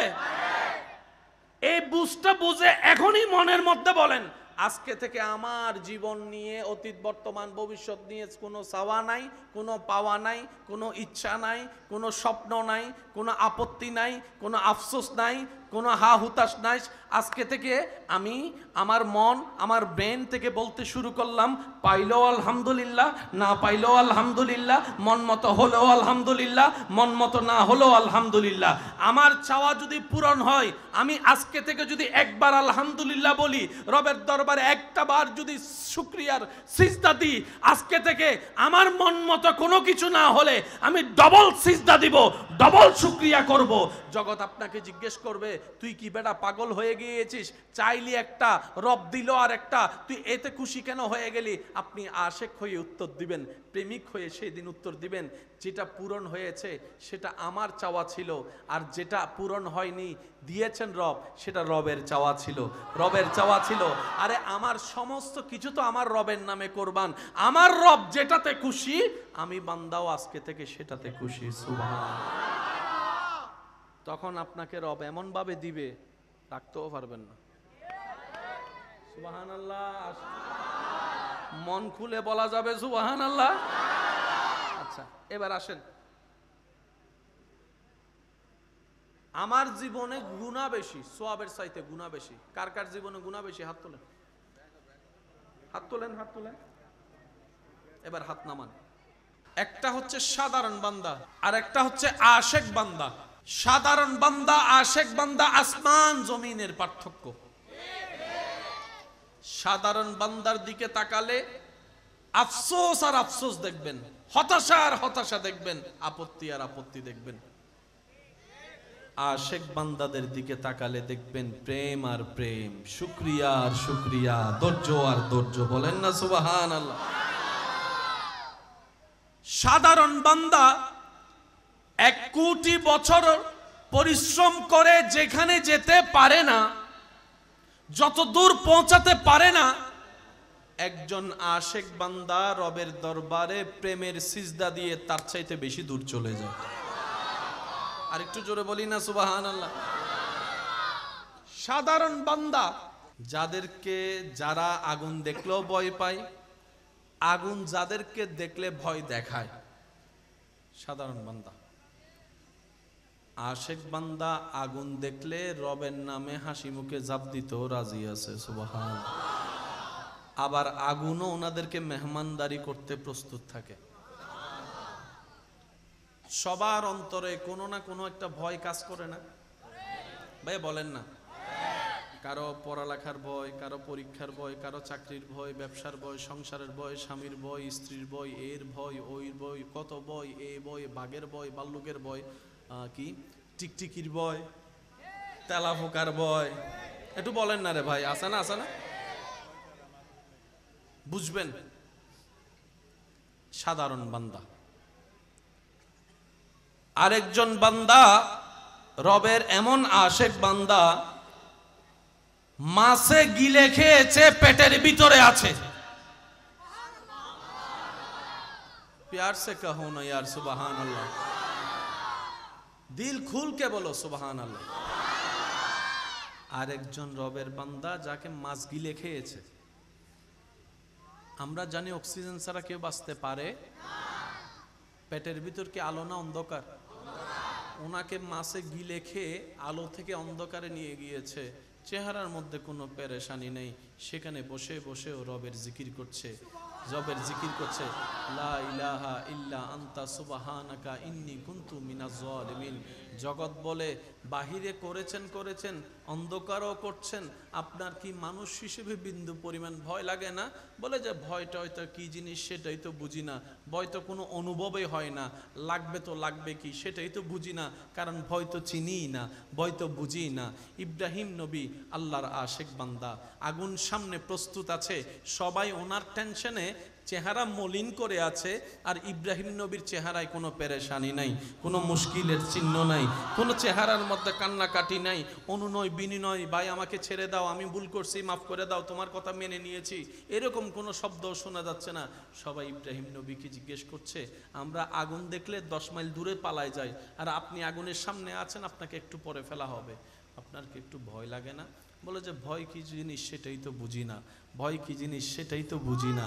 এই বুঝটা বুঝে এখনই মনের মধ্যে বলেন, আজকে থেকে আমার জীবন নিয়ে অতীত বর্তমান ভবিষ্যৎ নিয়ে কোনো চাওয়া নাই, কোনো পাওয়া নাই, কোনো ইচ্ছা নাই, কোনো স্বপ্ন নাই, কোনো আপত্তি নাই, কোনো আফসোস নাই, কোনো হা হুতাশ নাই। আজকে থেকে আমি আমার মন, আমার ব্রেন থেকে বলতে শুরু করলাম, পাইলেও আলহামদুলিল্লাহ, না পাইলেও আলহামদুলিল্লাহ, মন মতো হলেও আলহামদুলিল্লাহ, মন মতো না হলেও আলহামদুলিল্লাহ। আমার চাওয়া যদি পূরণ হয়, আমি আজকে থেকে যদি একবার আলহামদুলিল্লাহ বলি, রবের দরবারে একটা বার যদি শুকরিয়ার সিজদা দিই, আজকে থেকে আমার মন মতো কোনো কিছু না হলে আমি ডবল সিজদা দিব, ডবল শুকরিয়া করব। জগৎ আপনাকে জিজ্ঞেস করবে, তুই কি বেটা পাগল হয়ে গিয়েছিস? চাইলি একটা, রব দিল আর একটা, তুই এতে খুশি কেন হয়ে গেলি? আপনি আশেক হয়ে উত্তর দিবেন, প্রেমিক হয়ে সেই দিন উত্তর দিবেন, যেটা পূরণ হয়েছে সেটা আমার চাওয়া ছিল, আর যেটা পূরণ হয়নি দিয়েছেন রব, সেটা রবের চাওয়া ছিল, রবের চাওয়া ছিল। আরে আমার সমস্ত কিছু তো আমার রবের নামে কোরবান। আমার রব যেটাতে খুশি, আমি বান্দাও আজকে থেকে সেটাতে খুশি। সুবহানাল্লাহ। তখন আপনাকে রব এমন ভাবে দিবে, রাখতেও পারবেন না। সুবহানাল্লাহ। মন খুলে বলা যাবে সুবহানাল্লাহ। আচ্ছা, এবার আসেন, আমার জীবনে গুনাহ বেশি, সওয়াবের চাইতে গুনাহ বেশি। কার কার জীবনে গুনাহ বেশি? হাত তোলেন, হাত তোলেন, হাত তোলেন। এবার হাত নামান। একটা হচ্ছে সাধারণ বান্দা, আর একটা হচ্ছে আশেক বান্দা। সাধারণ বান্দা, আশেক বান্দা, আসমান জমিনের পার্থক্য। সাধারণ বান্দার দিকে তাকালে আফসোস আর আফসোস দেখবেন, হতাশা আর হতাশা দেখবেন, আপত্তি আর আপত্তি দেখবেন। আশেক বান্দাদের দিকে তাকালে দেখবেন প্রেম আর প্রেম, শুকরিয়া আর শুকরিয়া, ধৈর্য আর ধৈর্য। বলেন না সুবহানাল্লাহ। সাধারণ বান্দা 1 কোটি বছর পরিশ্রম করে যেখানে যেতে পারে না, যত দূর পৌঁছাতে পারে না, একজন আশেক বান্দা রবের দরবারে প্রেমের সিজদা দিয়ে তার চাইতে বেশি দূর চলে যায়। আর একটু জোরে বলি না সুবহানাল্লাহ। সাধারণ বান্দা, যারা আগুন দেখলেও ভয় পায়, আগুন যাদেরকে দেখলে ভয় দেখায়, সাধারণ বান্দা। আশেক বান্দা আগুন দেখলে রবের নামে হাসি মুখে ঝাঁপ দিতেও রাজি আছে, সুবহানাল্লাহ। আবার আগুনও ওনাদেরকে মেহমানদারি করতে প্রস্তুত থাকে। সবার অন্তরে কোনো না কোনো একটা ভয় কাজ করে না ভাই, বলেন না? কারো পড়ালেখার ভয়, কারো পরীক্ষার ভয়, কারো চাকরির ভয়, ব্যবসার ভয়, সংসারের ভয়, স্বামীর ভয়, স্ত্রীর ভয়, এর ভয়, ওই ভয়, কত ভয়, এই ভয়, বাঘের ভয়, ভাল্লুকের ভয়, কি টিকটিকির ভয়, তেলাপোকার ভয়। একটু বলেন না রে ভাই, আছে না? আছে না? বুঝবেন, সাধারণ বান্দা। আরেকজন বান্দা রবের এমন আশেক বান্দা, মাছে গিলে খেয়েছে, পেটের ভিতরে আছে। प्यार से कहो ना यार सुबहान अल्लाह, दिल खुल के बोलो सुबहान अल्लाह। আরেকজন রবের বান্দা যাকে মাছ গিলে খেয়েছে। আমরা জানি অক্সিজেন ছাড়া কেউ বাঁচতে পারে? পেটের ভিতর কি আলো না অন্ধকার? ওনাকে মাছে গিলে খেয়ে আলো থেকে অন্ধকারে নিয়ে গিয়েছে। চেহারার মধ্যে কোনো পেরেশানি নেই, সেখানে বসে বসে ও রবের জিকির করছে, রবের জিকির করছে, লা ইলাহা ইল্লা আনতা সুবহানাকা ইন্নী কুনতু মিনাজ জালিমিন। জগৎ বলে বাহিরে করেছেন, অন্ধকারও করছেন, আপনার কি মানুষ হিসেবে বিন্দু পরিমাণ ভয় লাগে না? বলে যে ভয়টা হয়তো কি জিনিস সেটাই তো বুঝি না, ভয় তো কোনো অনুভবই হয় না, লাগবে তো লাগবে কি সেটাই তো বুঝি না, কারণ ভয় তো চিনিই না, ভয় তো বুঝি না। ইব্রাহিম নবী আল্লাহর আশেক বান্দা, আগুন সামনে প্রস্তুত আছে, সবাই ওনার টেনশনে চেহারা মলিন করে আছে, আর ইব্রাহিম নবীর চেহারায় কোনো পেরেশানি নাই, কোনো মুশকিলের চিহ্ন নাই, কোনো চেহারার মধ্যে কান্নাকাটি নাই, অনুনয় বিনিময়, ভাই আমাকে ছেড়ে দাও, আমি ভুল করছি, মাফ করে দাও, তোমার কথা মেনে নিয়েছি, এরকম কোনো শব্দ শোনা যাচ্ছে না। সবাই ইব্রাহিম নবীকে জিজ্ঞেস করছে, আমরা আগুন দেখলে 10 মাইল দূরে পালায় যাই, আর আপনি আগুনের সামনে আছেন, আপনাকে একটু পরে ফেলা হবে, আপনার কি একটু ভয় লাগে না? বলে যে ভয় কি জিনিস সেটাই তো বুঝি না, ভয় কি জিনিস সেটাই তো বুঝি না,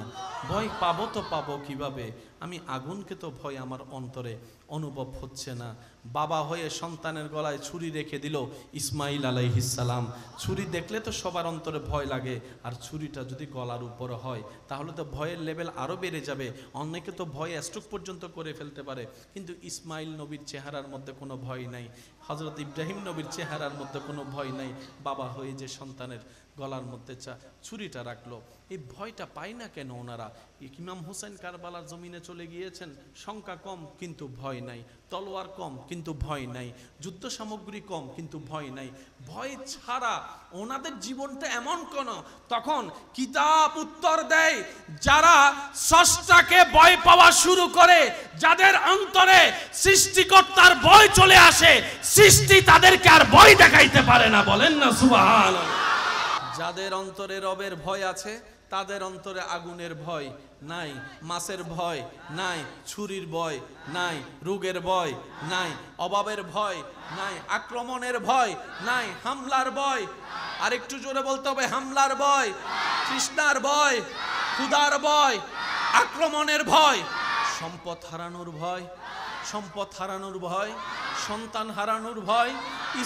ভয় পাবো তো পাবো কিভাবে, আমি আগুনকে তো ভয় আমার অন্তরে অনুভব হচ্ছে না। বাবা হয়ে সন্তানের গলায় ছুরি রেখে দিল ইসমাইল আলাইহিস সালাম। ছুরি দেখলে তো সবার অন্তরে ভয় লাগে, আর ছুরিটা যদি গলার উপরে হয় তাহলে তো ভয়ের লেভেল আরও বেড়ে যাবে, অনেকে তো ভয় স্ট্রোক পর্যন্ত করে ফেলতে পারে। কিন্তু ইসমাইল নবীর চেহারার মধ্যে কোনো ভয় নাই, হযরত ইব্রাহিম নবীর চেহারার মধ্যে কোনো ভয় নাই। বাবা হয়ে যে সন্তানের গলার মধ্যে ছুরিটা রাখলো, এই ভয়টা পায় না কেন ওনারা? ইমাম হুসেন কারবালার জমিনে চলে গিয়েছেন, সংখ্যা কম কিন্তু ভয় নাই, তলোয়ার কম কিন্তু ভয় নাই, যুদ্ধ সামগ্রী কম কিন্তু ভয় নাই। ভয় ছাড়া ওনাদের জীবনটা এমন কোন, তখন কিতাব উত্তর দেয়, যারা স্রষ্টাকে ভয় পাওয়া শুরু করে, যাদের অন্তরে সৃষ্টিকর্তার ভয় চলে আসে, সৃষ্টি তাদেরকে আর ভয় দেখাইতে পারে না। বলেন না সুবহানাল্লাহ। যাদের অন্তরে রবের ভয় আছে, তাদের অন্তরে আগুনের ভয় নাই, মাছের ভয় নাই, ছুরির ভয় নাই, রোগের ভয় নাই, অভাবের ভয় নাই, আক্রমণের ভয় নাই, হামলার ভয়, আর একটু জোরে বলতে হবে, হামলার ভয়, তৃষ্ণার ভয়, ক্ষুধার ভয়, আক্রমণের ভয়, সম্পদ হারানোর ভয়, সম্পদ হারানোর ভয়, সন্তান হারানোর ভয়,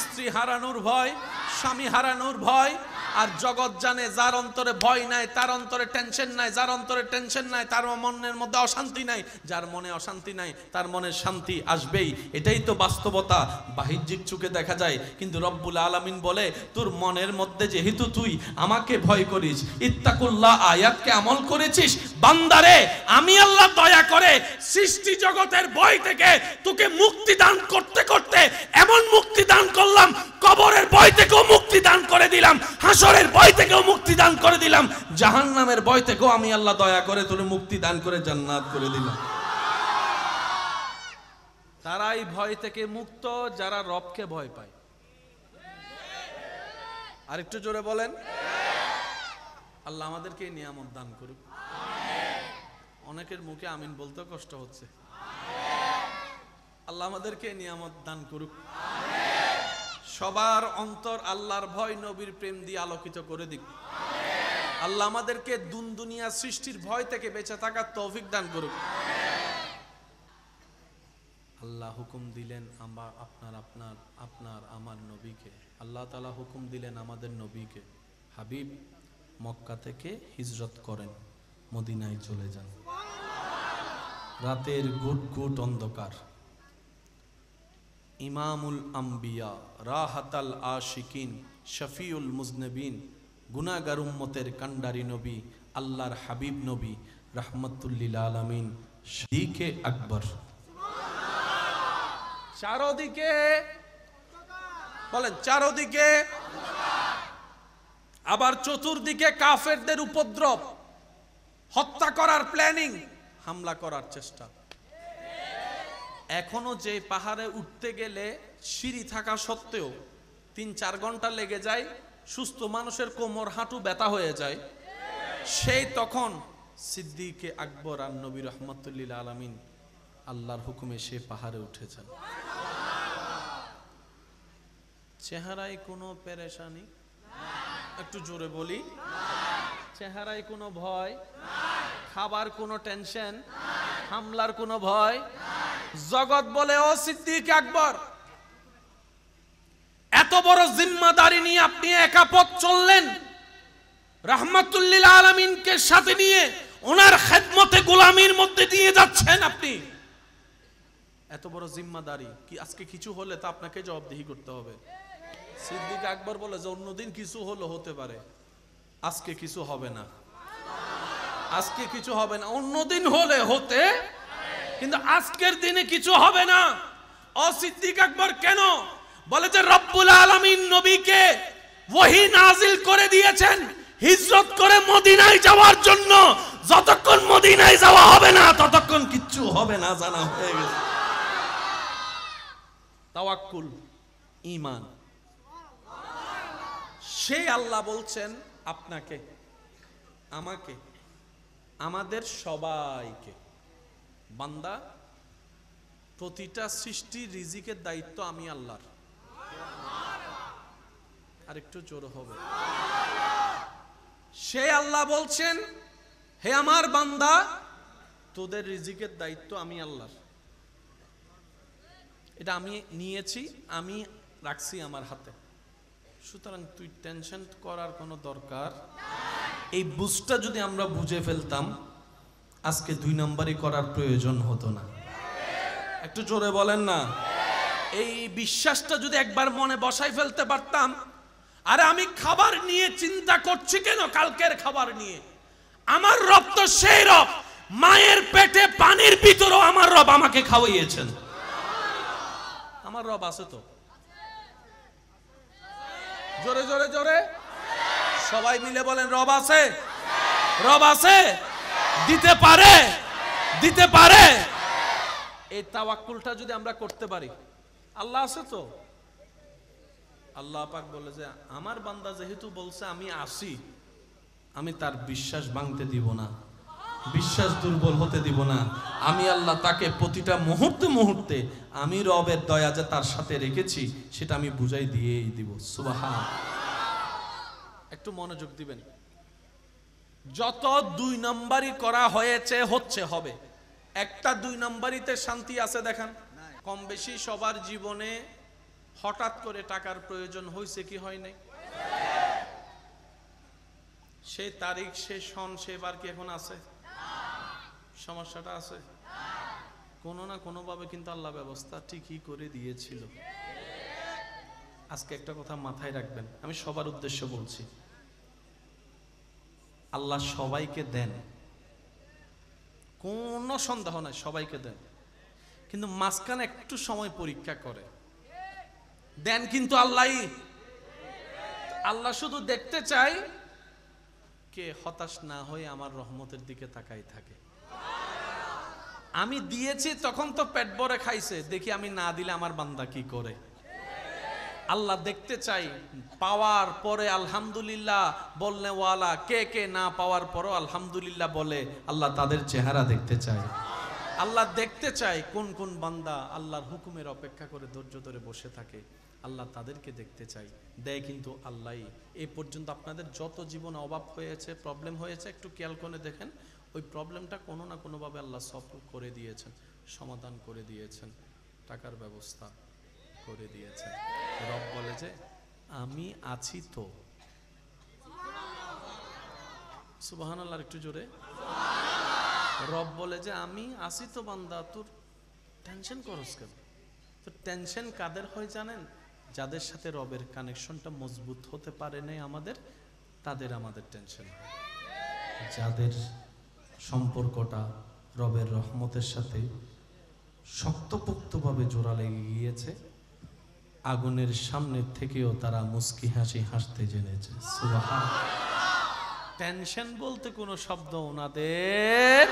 স্ত্রী হারানোর ভয়, স্বামী হারানোর ভয়। আর জগৎ জানে, যার অন্তরে ভয় নাই তার অন্তরে টেনশন নাই, যার অন্তরে টেনশন নাই তার মনের মধ্যে অশান্তি নাই, যার মনে অশান্তি নাই তার মনে শান্তি আসবেই। এটাই তো বাস্তবতা, বাহ্যিক চোখে দেখা যায়, কিন্তু রব্বুল আলামিন বলে, তোর মনের মধ্যে যেহেতু তুই আমাকে ভয় করিস, ইত্তাকুল্লাহ আয়াতকে আমল করেছিস, বান্দারে আমি আল্লাহ দয়া করে সৃষ্টি জগতের ভয় থেকে তোকে মুক্তি দান করতে করতে এমন মুক্তি দান করলাম, কবরের ভয় থেকেও মুক্তি দান করে দিলাম, হাসরের ভয় থেকেও মুক্তি দান করে দিলাম, জাহান্নামের ভয় থেকেও আমি আল্লাহ দয়া করে তোরে মুক্তি দান করে জান্নাত করে দিলাম। তারাই ভয় থেকে মুক্ত যারা রবকে ভয় পায়। আর একটু জোরে বলেন, আল্লাহ আমাদেরকে নিয়ামত দান করুক। অনেকের মুখে আমিন বলতে কষ্ট হচ্ছে। আল্লাহ আমাদেরকে নিয়ামত দান করুক। সবার অন্তর আল্লাহর ভয়, নবীর প্রেম দিয়ে আলোকিত করে দিক। আল্লাহ আমাদেরকে দুনিয়া সৃষ্টির ভয় থেকে বেঁচে থাকার তৌফিক দান করুক। আল্লাহ হুকুম দিলেন আপনার আমার নবীকে, আল্লাহ তাআলা হুকুম দিলেন আমাদের নবীকে, হাবিব মক্কা থেকে হিজরত করেন, মদিনায় চলে যান। রাতের গুট গুট অন্ধকার, ইমামুল আম্বিয়া, রাহাতাল আশিকিন, শফিউল মুজনবিন, গুনাহগার উম্মতের কান্ডারি নবী, আল্লাহর হাবিব নবী, রাহমাতুল্লিল আলামিন, সিদ্দিকে আকবর। চারদিকে বলেন, চারদিকে, আবার চতুর্দিকে কাফেরদের উপদ্রব, হত্যা করার প্ল্যানিং, হামলা করার চেষ্টা। এখনো যে পাহাড়ে উঠতে গেলে সিঁড়ি থাকা সত্ত্বেও ৩-৪ ঘন্টা লেগে যায়, সুস্থ মানুষের কোমর হাঁটু ব্যথা হয়ে যায়, সেই তখন সিদ্দিকে আকবর আর নবী রাহমাতুল্লিল আলামিন আল্লাহর হুকুমে সে পাহাড়ে উঠেছেন। চেহারায় কোনো পেরেশানি, একটু জোরে বলি, চেহারায় কোনো ভয়, খাবার কোনো টেনশন, হামলার কোনো ভয়। জগৎ বলে, ও সিদ্দিক আকবর, এত বড় জিম্মাদারি নিয়ে আপনি একা পথ চললেন, রাহমাতুল্লিল আলামিনকে সাথে নিয়ে ওনার খেদমতে গোলামির মধ্যে দিয়ে যাচ্ছেন আপনি, এত বড় জিম্মাদারি কি আজকে কিছু হলে তা আপনাকে জবাবদিহি করতে হবে। সিদ্দিক আকবর বলে যে অন্যদিন কিছু হলো হতে পারে, আজকে কিছু হবে না, আজকে কিছু হবে না, অন্যদিন হলে হতে, কিন্তু আজকের দিনে কিছু হবে না। ও সিদ্দিক আকবর কেন? বলে যে রব্বুল আলামিন নবীকে ওহী নাজিল করে দিয়েছেন হিজরত করে মদিনায় যাওয়ার জন্য, যতক্ষণ মদিনায় যাওয়া হবে না ততক্ষণ কিচ্ছু হবে না, জানা হয়ে গেছে। তাওয়াক্কুল, ঈমান। সেই আল্লাহ বলছেন আপনাকে, আমাকে, আমাদের সবাইকে, বান্দা প্রতিটা সৃষ্টির রিজিকের দায়িত্ব আমি আল্লাহর। আর একটু জোর হবে। সে আল্লাহ বলছেন, হে আমার বান্দা, তোদের রিজিকের দায়িত্ব আমি আল্লাহর, এটা আমি নিয়েছি, আমি রাখছি আমার হাতে, সুতরাং তুই টেনশন করার কোনো দরকার। এই বুঝটা যদি আমরা বুঝে ফেলতাম, আজকে 2 নম্বরই করার প্রয়োজন হতো না। একটু জোরে বলেন না। এই বিশ্বাসটা যদি একবার মনে বসাই ফেলতে পারতাম, আরে আমি খাবার নিয়ে চিন্তা করছি কেন, কালকের খাবার নিয়ে, আমার রব তো সেই রব, মায়ের পেটে পানির ভিতরেও আমার রব আমাকে খাওয়াইয়েছেন। আমার রব আছে তো, জোরে জোরে জোরে সবাই মিলে বলেন, রব আছে, রব আছে, দিতে পারে, দিতে পারে। এই তাওয়াক্কুলটা যদি আমরা করতে পারি, আল্লাহ আছে তো। আল্লাহ পাক বলে যে আমার বান্দা যেহেতু বলছে আমি আসি, আমি তার বিশ্বাস ভাঙতে দিব না, বিশ্বাস দুর্বল হতে দিব না। আমি আল্লাহ তাকে প্রতিটা মুহূর্তে মুহূর্তে আমি রবের দয়া যে তার সাথে রেখেছি সেটা আমি বুঝাই দিয়েই দিব। সুবহান। একটু মনোযোগ দিবেন। যত 2 নম্বরই করা হয়েছে, হচ্ছে, হবে, একটা 2 নম্বরিতে শান্তি আছে দেখেন। কম বেশি সবার জীবনে হঠাৎ করে টাকার প্রয়োজন হয়েছে কি হয় নাই? সেই তারিখ, সে সন, সেবার কি এখন আছে? সমস্যাটা আছে কোনো না কোনো ভাবে, কিন্তু আল্লাহ ব্যবস্থা ঠিকই করে দিয়েছিল। আজকে একটা কথা মাথায় রাখবেন, আমি সবার উদ্দেশ্য বলছি, আল্লাহ সবাইকে দেন, কোনো সন্দেহ নাই, সবাইকে দেন, কিন্তু মাঝখানে একটু সময় পরীক্ষা করে দেন, কিন্তু আল্লাহই। আল্লাহ শুধু দেখতে চাই কে হতাশ না হয়ে আমার রহমতের দিকে তাকাই থাকে। আমি দিয়েছি তখন তো পেট ভরে খাইছে, দেখি আমি না দিলে আমার বান্দা কি করে। আল্লাহ দেখতে চাই পাওয়ার পরে আলহামদুলিল্লাহ বলনে ওয়ালা কে কে, না পাওয়ার পরও আলহামদুলিল্লাহ বলে, আল্লাহ তাদের চেহারা দেখতে চায়। আল্লাহ দেখতে চায় কোন কোন বান্দা আল্লাহর হুকুমের অপেক্ষা করে ধৈর্য ধরে বসে থাকে, আল্লাহ তাদেরকে দেখতে চাই, দেয় কিন্তু আল্লাহই। এই পর্যন্ত আপনাদের যত জীবনে অভাব হয়েছে, প্রবলেম হয়েছে, একটু খেয়াল করে দেখেন, ওই প্রবলেমটা কোনো না কোনোভাবে আল্লাহ সলভ করে দিয়েছেন, সমাধান করে দিয়েছেন। টাকার ব্যবস্থা করে দিয়েছেন। রব বলে যে আমি আছি তো। সুবহানাল্লাহ, একটু জোরে। রব বলে যে আমি আছি তো বান্দা, তোর টেনশন করস কেন? তো টেনশন কাদের হয় জানেন? যাদের সাথে রবের কানেকশনটা মজবুত হতে পারে নাই আমাদের, তাদের আমাদের টেনশন হয়। যাদের সম্পর্কটা রবের রহমতের সাথে শক্তপোক্তভাবে জোড়া লেগে গিয়েছে, আগুনের সামনে থেকেও তারা মুস্কি হাসি হাসতে জেনেছে। সুবহানাল্লাহ। টেনশন বলতে কোনো শব্দ ওনাদের।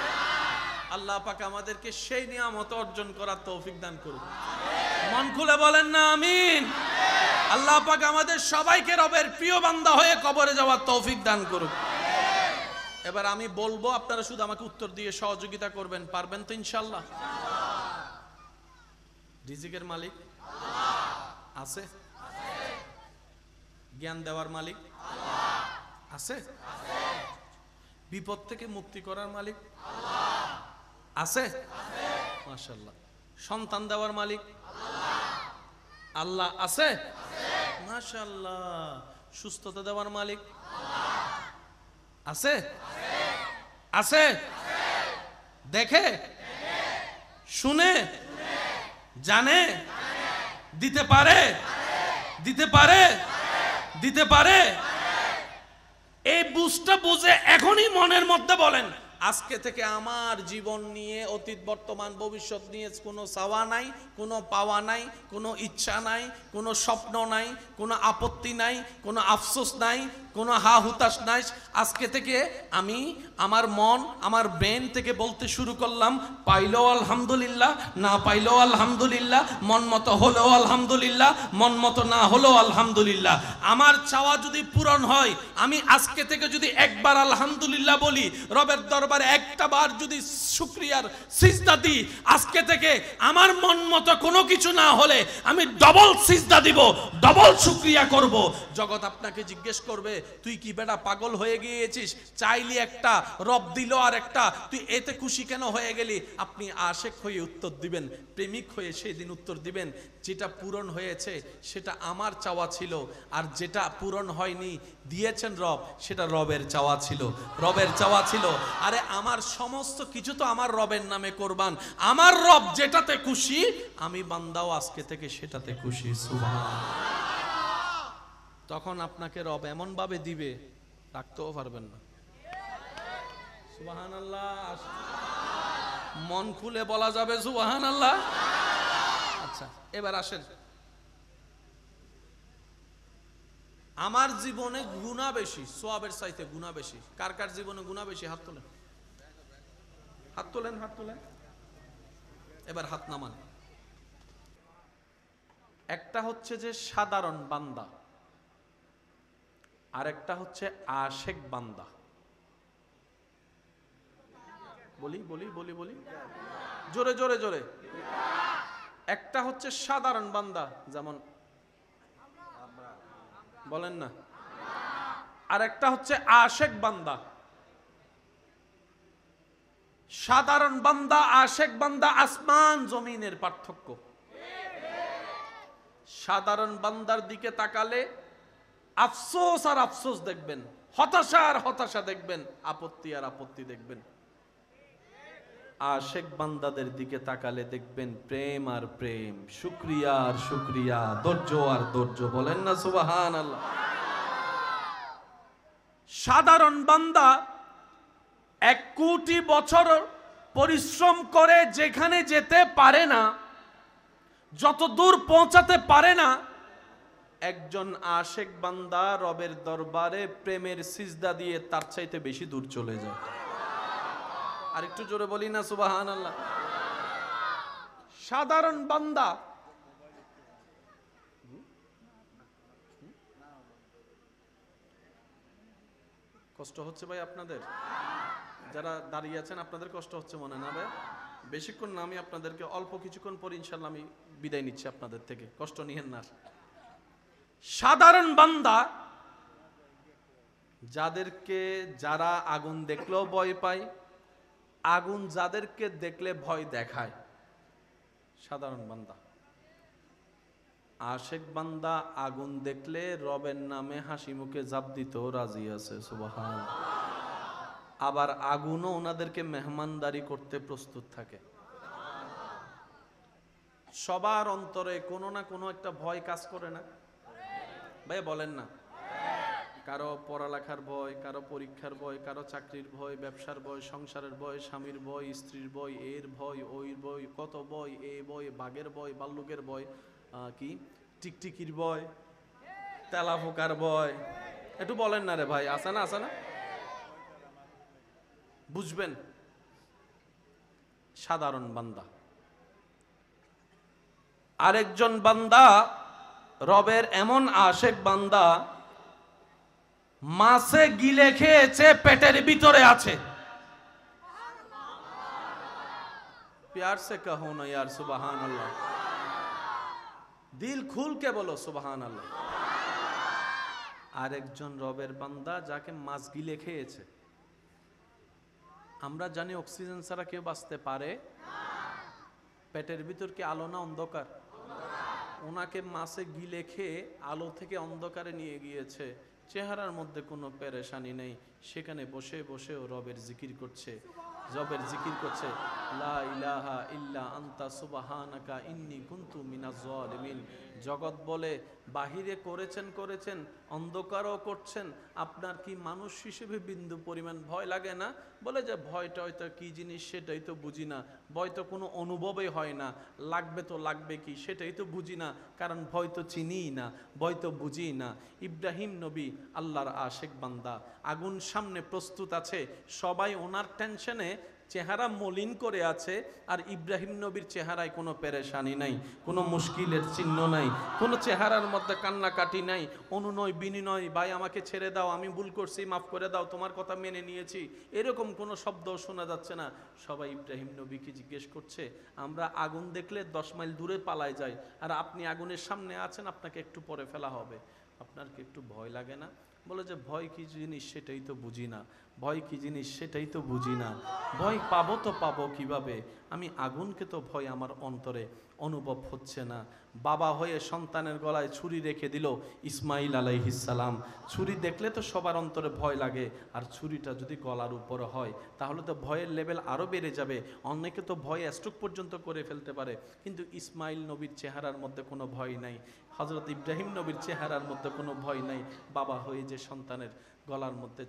আল্লাহ পাক আমাদেরকে সেই নিয়ামত অর্জন করার তৌফিক দান করুন। মন খুলে বলেন না আমিন। আল্লাহ পাক আমাদের সবাইকে রবের প্রিয় বান্দা হয়ে কবরে যাওয়ার তৌফিক দান করুন। এবার আমি বলবো, আপনারা শুধু আমাকে উত্তর দিয়ে সহযোগিতা করবেন। পারবেন তো ইনশাআল্লাহ? রিজিকের মালিক আছে? জ্ঞান দেওয়ার মালিক আছে? বিপদ থেকে মুক্তি করার মালিক আছে? মাশাআল্লাহ। সন্তান দেওয়ার মালিক আল্লাহ আছে? মাশাআল্লাহ। সুস্থতা দেওয়ার মালিক আছে? আছে? দেখে শুনে জানে দিতে পারে? দিতে পারে? দিতে পারে? এই বুঝটা বুঝে এখনই মনের মধ্যে বলেন, আজকে থেকে আমার জীবন নিয়ে অতীত বর্তমান ভবিষ্যৎ নিয়ে কোনো চাওয়া নাই, কোনো পাওয়া নাই, কোনো ইচ্ছা নাই, কোনো স্বপ্ন নাই, কোনো আপত্তি নাই, কোনো আফসোস নাই, কোনো হা হুতাশ নাই। আজকে থেকে আমি আমার মন, আমার ব্রেন থেকে বলতে শুরু করলাম, পাইলেও আলহামদুলিল্লাহ, না পাইলেও আলহামদুলিল্লাহ, মন মতো হলেও আলহামদুলিল্লাহ, মন মতো না হলেও আলহামদুলিল্লাহ। আমার চাওয়া যদি পূরণ হয়, আমি আজকে থেকে যদি একবার আলহামদুলিল্লাহ বলি, রবের দরবারে একটা বার যদি শুকরিয়ার সিজদা দিই, আজকে থেকে আমার মন মতো কোনো কিছু না হলে আমি ডবল সিজদা দিব, ডবল শুকরিয়া করব। জগৎ আপনাকে জিজ্ঞেস করবে, তুই কি বেটা পাগল হয়ে গিয়েছিস? চাইলি একটা, রব দিল আর একটা, তুই এতে খুশি কেন হয়ে গেলি? আপনি আশেক হয়ে উত্তর দিবেন, প্রেমিক হয়ে সেই দিন উত্তর দিবেন, যেটা পূরণ হয়েছে সেটা আমার চাওয়া ছিল, আর যেটা পূরণ হয়নি দিয়েছেন রব, সেটা রবের চাওয়া ছিল। রবের চাওয়া ছিল। আরে আমার সমস্ত কিছু তো আমার রবের নামে কোরবান। আমার রব যেটাতে খুশি, আমি বান্দাও আজকে থেকে সেটাতে খুশি। সুবহানাল্লাহ। তখন আপনাকে রব এমন ভাবে দিবে, রাখতেও পারবেন না। সুবহানাল্লাহ। মন খুলে বলা যাবে সুবহানাল্লাহ। আচ্ছা, এবার আসেন, আমার জীবনে গুনাহ বেশি, সওয়াবের চাইতে গুনাহ বেশি। কার কার জীবনে গুনাহ বেশি? হাত তোলেন, হাত তোলেন, হাত তোলেন। এবার হাত নামান। একটা হচ্ছে যে সাধারণ বান্দা, আর একটা হচ্ছে আশেক বান্দা। বলি বলি বলি বলি জোরে জোরে জোরে। একটা হচ্ছে সাধারণ বান্দা, যেমন বলেন না। আর একটা হচ্ছে আশেক বান্দা। সাধারণ বান্দা, আশেক বান্দা, আসমান জমিনের পার্থক্য। সাধারণ বান্দার দিকে তাকালে আফসোস আর আফসোস দেখবেন, হতাশা আর হতাশা দেখবেন, আপত্তি আর আপত্তি দেখবেন। আশেক বান্দাদের দিকে তাকালে দেখবেন প্রেম আর প্রেম, শুকরিয়া আর শুকরিয়া, ধৈর্য আর ধৈর্য। বলেন না সুবহানাল্লাহ। সাধারণ বান্দা 1 কোটি বছর পরিশ্রম করে যেখানে যেতে পারে না, যত দূর পৌঁছাতে পারে না, একজন আশেক বান্দা রবের দরবারে প্রেমের সিজদা দিয়ে তার চাইতে বেশি দূর চলে যায়। আর একটু জোরে বলি না সুবহানাল্লাহ। সাধারণ বান্দা কষ্ট হচ্ছে ভাই আপনাদের? যারা দাঁড়িয়ে আছেন আপনাদের কষ্ট হচ্ছে মনে না ভাই? বেশিক্ষণ না, আমি আপনাদেরকে অল্প কিছুক্ষণ পর ইনশাল্লাহ আমি বিদায় নিচ্ছি আপনাদের থেকে, কষ্ট নিয়েন না। সাধারণ বান্দা যাদেরকে, যারা আগুন দেখলেও ভয় পায়, আগুন যাদেরকে দেখলে ভয় দেখায়, সাধারণ বান্দা। আশেক বান্দা আগুন দেখলে রবের নামে হাসি মুখে ঝাঁপ দিতেও রাজি আছে, সুবহানাল্লাহ। আবার আগুনও ওনাদেরকে মেহমানদারি করতে প্রস্তুত থাকে। সবার অন্তরে কোনো না কোনো একটা ভয় কাজ করে না ভাই, বলেন না? কারো পড়ালেখার ভয়, কারো পরীক্ষার ভয়, কারো চাকরির ভয়, ব্যবসার ভয়, সংসারের ভয়, স্বামীর ভয়, স্ত্রীর ভয়, এর ভয়, ওই ভয়, কত ভয়, এই ভয়, বাঘের ভয়, ভাল্লুকের ভয়, কি টিকটিকির ভয়, তেলাপোকার ভয়। একটু বলেন না রে ভাই, আছে না, আছে না? বুঝবেন, সাধারণ বান্দা। আরেকজন বান্দা রবের এমন আশেক বান্দা, মাছে গিলে খেয়েছে, পেটের ভিতরে আছে। प्यार से कहो ना यार सुबहान अल्लाह, दिल खुल के बोलो सुबहान अल्लाह। আরেকজন রবের বান্দা যাকে মাছ গিলে খেয়েছে। আমরা জানি অক্সিজেন ছাড়া কেউ বাঁচতে পারে না। পেটের ভিতর কি আলো না অন্ধকার? ওনাকে মাছে গিলে খেয়ে আলো থেকে অন্ধকারে নিয়ে গিয়েছে। চেহারার মধ্যে কোনো পেরেশানি নেই, সেখানে বসে বসেও রবের জিকির করছে, রবের জিকির করছে, লা ইলাহা ইল্লা আনতা সুবহানাকা ইন্নী কুনতু মিনাজ জালিমিন। জগৎ বলে বাহিরে করেছেন, অন্ধকারও করছেন, আপনার কি মানুষ হিসেবে বিন্দু পরিমাণ ভয় লাগে না? বলে যে ভয়টা হয়তো কি জিনিস সেটাই তো বুঝি না, ভয় তো কোনো অনুভবই হয় না, লাগবে তো লাগবে কি সেটাই তো বুঝি না, কারণ ভয় তো চিনিই না, ভয় তো বুঝি না। ইব্রাহিম নবী আল্লাহর আশেক বান্দা, আগুন সামনে প্রস্তুত আছে, সবাই ওনার টেনশনে চেহারা মলিন করে আছে, আর ইব্রাহিম নবীর চেহারায় কোনো পেরেশানি নাই, কোনো মুশকিলের চিহ্ন নাই, কোনো চেহারার মধ্যে কান্নাকাটি নাই, অনুনয় বিনিময়, ভাই আমাকে ছেড়ে দাও, আমি ভুল করছি, মাফ করে দাও, তোমার কথা মেনে নিয়েছি, এরকম কোনো শব্দ শোনা যাচ্ছে না। সবাই ইব্রাহিম নবীকে জিজ্ঞেস করছে, আমরা আগুন দেখলে 10 মাইল দূরে পালায় যাই, আর আপনি আগুনের সামনে আছেন, আপনাকে একটু পরে ফেলা হবে, আপনার কি একটু ভয় লাগে না? বলে যে ভয় কি জিনিস সেটাই তো বুঝি না, ভয় কি জিনিস সেটাই তো বুঝি না, ভয় পাবো তো পাবো কিভাবে, আমি আগুনকে তো ভয় আমার অন্তরে অনুভব হচ্ছে না। বাবা হয়ে সন্তানের গলায় ছুরি রেখে দিল ইসমাইল আলাইহিস সালাম। ছুরি দেখলে তো সবার অন্তরে ভয় লাগে, আর ছুরিটা যদি গলার উপরে হয় তাহলে তো ভয়ের লেভেল আরও বেড়ে যাবে, অনেকে তো ভয়ে স্ট্রোক পর্যন্ত করে ফেলতে পারে। কিন্তু ইসমাইল নবীর চেহারার মধ্যে কোনো ভয় নাই, হযরত ইব্রাহিম নবীর চেহারার মধ্যে কোনো ভয় নাই। বাবা হয়ে যে সন্তানের গলার মধ্যে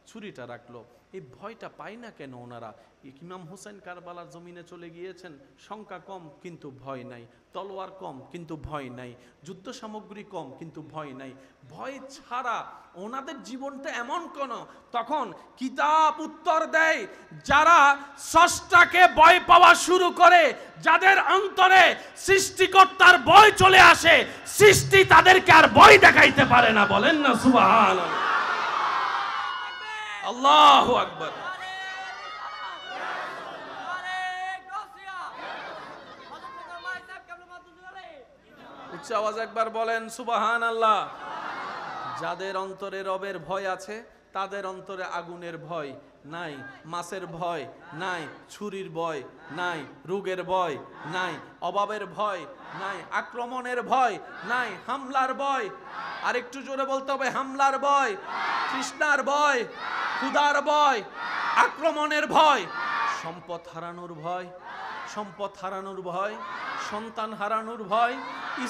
ছুরিটা রাখলো, এই ভয়টা পায় না কেন ওনারা? ইমাম হুসেন কারবালার জমিনে চলে গিয়েছেন, সংখ্যা কম কিন্তু ভয় নাই, তলোয়ার কম কিন্তু ভয় নাই, যুদ্ধ সামগ্রী কম কিন্তু ভয় নাই। ভয় ছাড়া ওনাদের জীবনটা এমন কোন, তখন কিতাব উত্তর দেয়, যারা স্রষ্টাকে ভয় পাওয়া শুরু করে, যাদের অন্তরে সৃষ্টিকর্তার ভয় চলে আসে, সৃষ্টি তাদেরকে আর ভয় দেখাইতে পারে না। বলেন না সুবহানাল্লাহ, আল্লাহু আকবার। উচ্চ আওয়াজ একবার বলেন সুবহানাল্লাহ। যাদের অন্তরে রবের ভয় আছে, তাদের অন্তরে আগুনের ভয় নাই, মাছের ভয় নাই, ছুরির ভয় নাই, রোগের ভয় নাই, অভাবের ভয় নাই, আক্রমণের ভয় নাই, হামলার ভয়, আর একটু জোরে বলতে হবে, হামলার ভয়, তৃষ্ণার ভয়, ক্ষুধার ভয়, আক্রমণের ভয়, সম্পদ হারানোর ভয়, সম্পদ হারানোর ভয়, সন্তান হারানোর ভয়,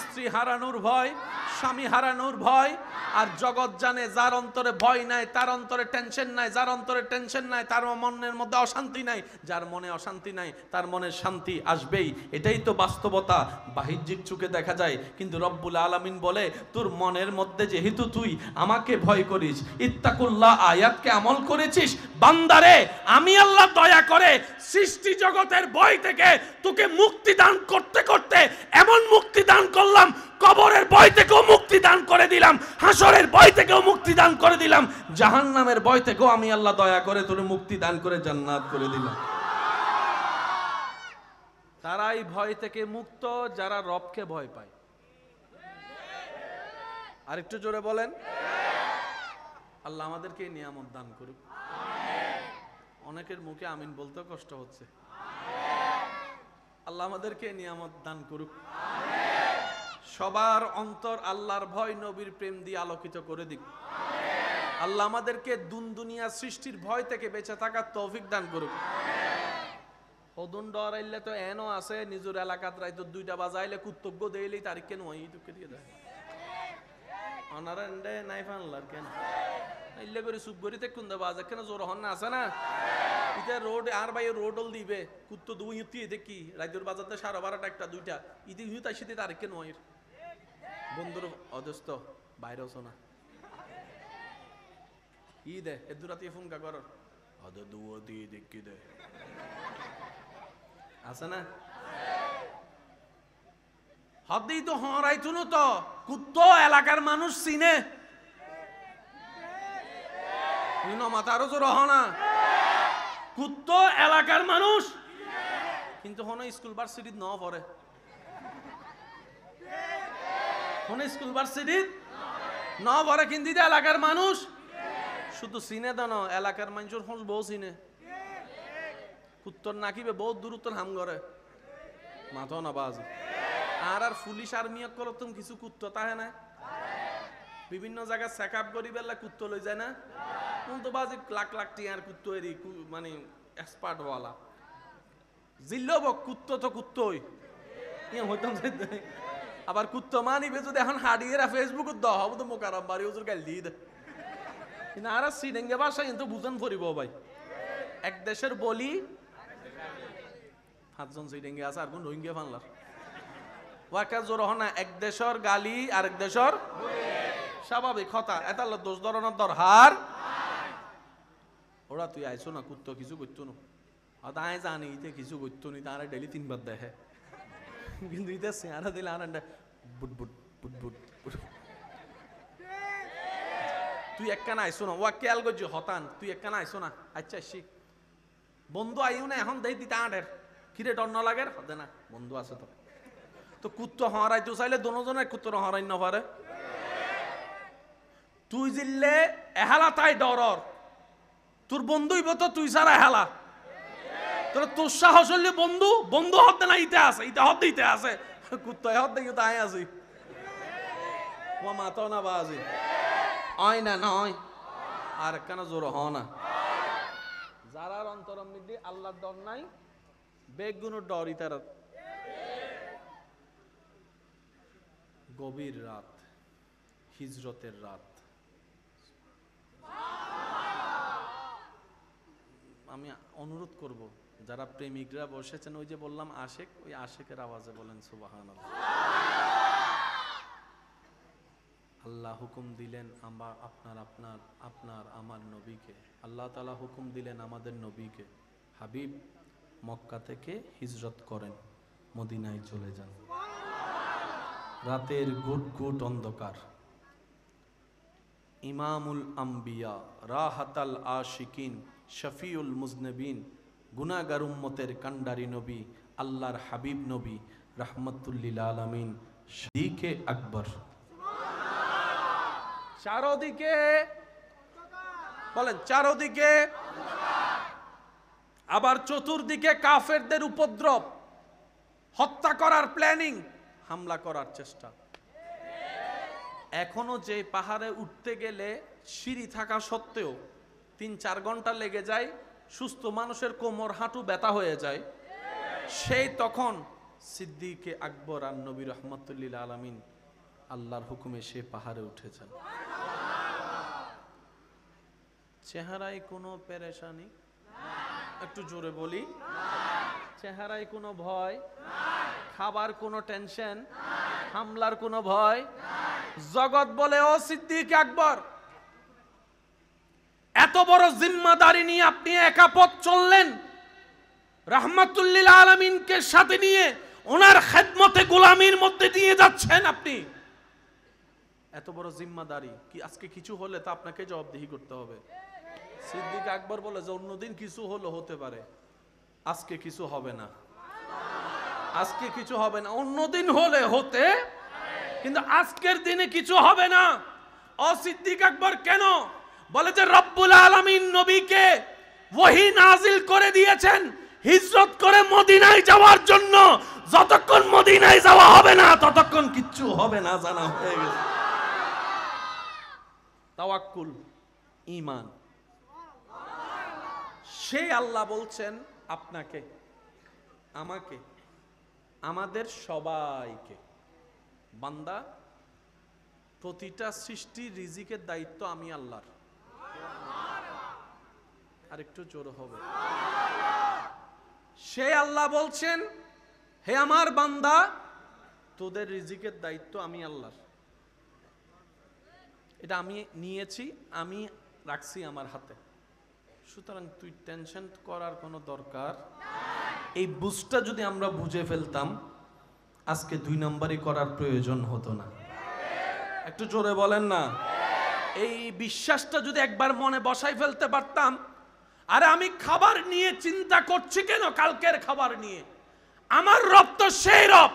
স্ত্রী হারানোর ভয়, স্বামী হারানোর ভয়। আর জগৎ জানে যার অন্তরে ভয় নাই তার অন্তরে টেনশন নাই, যার অন্তরে টেনশন নাই তার মনের মধ্যে অশান্তি নাই, যার মনে অশান্তি নাই তার মনে শান্তি আসবেই। এটাই তো বাস্তবতা, বাহ্যিক চোখে দেখা যায়, কিন্তু রব্বুল আলামিন বলে, তোর মনের মধ্যে যেহেতু তুই আমাকে ভয় করিস, ইত্তাকুল্লাহ আয়াতকে আমল করেছিস, বান্দারে আমি আল্লাহ দয়া করে সৃষ্টি জগতের ভয় থেকে তোকে মুক্তি দান করতে করতে এমন মুক্তি দান করলাম, কবরের ভয় থেকেও মুক্তি দান করে দিলাম, হাসরের ভয় থেকেও মুক্তি দান করে দিলাম, জাহান্নামের ভয় থেকেও আমি আল্লাহ দয়া করে তোরে মুক্তি দান করে জান্নাত করে দিলাম। তারাই ভয় থেকে মুক্ত যারা রবকে ভয় পায়। আর একটু জোরে বলেন, আল্লাহ আমাদেরকে নিয়ামত দান করুক। অনেকের মুখে আমিন বলতে কষ্ট হচ্ছে। আল্লাহ আমাদেরকে নিয়ামত দান করুক। সবার অন্তর আল্লাহর ভয় নবীর প্রেম দিয়ে আলোকিত করে দিক। আল্লাহ আমাদেরকে দুনিয়া সৃষ্টির ভয় থেকে বেঁচে থাকার তৌফিক দান করুক। হদুন ডরাইলে তো এনো আছে নিজের এলাকাত রাইতো 2টা বাজাইলে কুত্তজ্ঞ দেইলেই তারিখ কেন ওই দুঃখে দিয়ে দেয় অনারেন্ডে নাই ফানলার কেন ইল্লে করে সুপ গরিতে কোন দা বাজা কেন জোর হন না আছে না ইতে রোড আর ভাই রোডল দিবে কুত্তো দুই ইতি দেখি রাইজোর বাজারতে 12:30 একটা 2টা ইতি ইতি আসিতে তারিখ কেন ওই বন্ধুর অদস্ত বাইরেও শোনা ই দে এদুরাতে ফোন কা কর আদে দুও দি দেখি দে আছে না হদেই তো হরাইতো না তো কুত্তো এলাকার মানুষ চিনে মাথারও জোর হনা কুত্তো এলাকার মানুষ কিন্তু হন স্কুল ভার্সিটি ন পড়ে হন স্কুল ভার্সিটি ন পড়ে কিন্তু এলাকার মানুষ শুধু চিনে দান এলাকার মানুষের হস বউ চিনে কুত্তর নাকিবে বহুত দূরত্ব হাম করে মাথা না বাজ আর পুলিশ আর্মিয়ক করো তুমি কিছু কুত্ত তাহে না বিভিন্ন জায়গায় চেক আপ করি বেলা কুত্ত লই যায় না কিন্তু বাজি লাখ লাখ টিয়ার কুত্ত এরি মানে এক্সপার্ট ওয়ালা জিল্লব কুত্ত তো কুত্তই হইতাম আবার কুত্ত মানিবে যদি এখন হাডিয়ে ফেসবুক দ হব তো মোকারম বাড়ি ওজোর গাল দিয়ে দে কিন্তু আর সিডেঙ্গে ভাষা কিন্তু বুঝন পড়িব ভাই এক দেশের বলি 5 জন সিডেঙ্গে আছে আর কোন রোহিঙ্গা ফানলার ওয়াকা জোর হনা এক দেশের গালি আরেক দেশের স্বাভাবিক কথা এতাল দোষ ধরনের দরহার ওরা তুই আইছো না কুত্তো কিছু করতো না তাই জানি ইতে কিছু করতো নি তারা ডেলি 3 বার দেখে কিন্তু ইতে চেহারা দিলে আর বুট বুট বুট বুট তুই একখানা আইসো না ওয়া কেয়াল গজ হতান তুই একখানা আইসো না আচ্ছা শিখ বন্ধু আইও না এখন দেই দিতে আডের কিরে ডর না লাগের হদে না বন্ধু আছে তো তো কুত্তো হরাইতে চাইলে দোনোজনের কুত্তর হরাই না পারে তুই জিল্লে এহালা তাই ডরর তোর বন্ধুই তো তুই ছাড়া এহালা তোর তোর সাহস হলে বন্ধু বন্ধু হতে না ইতে আছে ইতে হতে ইতে আছে কুত্তো হতে কিন্তু আয় আছি ও মাথা না বাজি আয় না নয় আর কেন জোর হ না যারার অন্তরম মধ্যে আল্লাহর ডর নাই বেগুনের ডর ইতার গভীর রাত হিজরতের রাত আমি অনুরোধ করব যারা প্রেমিকরা বসেছেন ওই যে বললাম আশেক ওই আশেকের আওয়াজে বলেন সুবহানাল্লাহ আল্লাহ হুকুম দিলেন আপনার আমার নবীকে আল্লাহ তাআলা হুকুম দিলেন আমাদের নবীকে হাবিব মক্কা থেকে হিজরত করেন মদিনায় চলে যান রাতের গুট অন্ধকার ইমামুল আম্বিয়া রাহাতাল আশিকিন শফিউল মুজনবিন গুনাহগার উম্মতের কান্ডারি নবী আল্লাহর হাবিব নবী রাহমাতুল্লিল আলামিন সিদ্দিকে আকবর চারদিকে বলেন চারদিকে আবার চতুর্দিকে কাফেরদের উপদ্রব হত্যা করার প্ল্যানিং হামলা করার চেষ্টা এখনো যে পাহাড়ে উঠতে গেলে সিঁড়ি থাকা সত্ত্বেও 3-4 ঘন্টা লেগে যায় সুস্থ মানুষের কোমর হাঁটু ব্যথা হয়ে যায় সেই তখন সিদ্দিকে আকবর আর নবী রাহমাতুল্লিল আলামিন আল্লাহর হুকুমে সে পাহাড়ে উঠেছেন চেহারায় কোনো পেরেশানি একটু জোরে বলি চেহারায় কোনো ভয় খাবার কোনো টেনশন হামলার কোনো ভয় জগৎ বলে ও সিদ্দিক আকবর এত বড় জিম্মাদারি নিয়ে আপনি একা পথ চললেন রাহমাতুল্লিল আলামিনকে সাথে নিয়ে ওনার খেদমতে গোলামির মধ্যে দিয়ে যাচ্ছেন আপনি এত বড় জিম্মাদারি কি আজকে কিছু হলে তা আপনাকে জবাবদিহি করতে হবে সিদ্দিক আকবর বলে যে অন্যদিন কিছু হলো হতে পারে আজকে কিছু হবে না আজকে কিছু হবে না অন্যদিন হলে হতে কিন্তু আজকের দিনে কিছু হবে না ও সিদ্দিক আকবর কেন বলে যে রব্বুল আলামিন নবীকে ওহী নাজিল করে দিয়েছেন হিজরত করে মদিনায় যাওয়ার জন্য, যতক্ষণ মদিনায় যাওয়া হবে না ততক্ষণ কিচ্ছু হবে না, জানা হয়ে গেছে। তাওয়াক্কুল, ঈমান। সেই আল্লাহ বলছেন আপনাকে, আমাকে, আমাদের সবাইকে, বান্দা প্রতিটা সৃষ্টির রিজিকের দায়িত্ব আমি আল্লাহর। আর একটু জোর হবে। সে আল্লাহ বলছেন, হে আমার বান্দা, তোদের রিজিকের দায়িত্ব আমি আল্লাহর। এটা আমি নিয়েছি, আমি রাখছি আমার হাতে। সুতরাং তুই টেনশন করার কোনো দরকার। এই বুঝটা যদি আমরা বুঝে ফেলতাম, আজকে 2 নম্বরই করার প্রয়োজন হতো না। একটু জোরে বলেন না। এই বিশ্বাসটা যদি একবার মনে বসাই ফেলতে পারতাম, আরে আমি খাবার নিয়ে চিন্তা করছি কেন, কালকের খাবার নিয়ে। আমার রব তো সেই রব,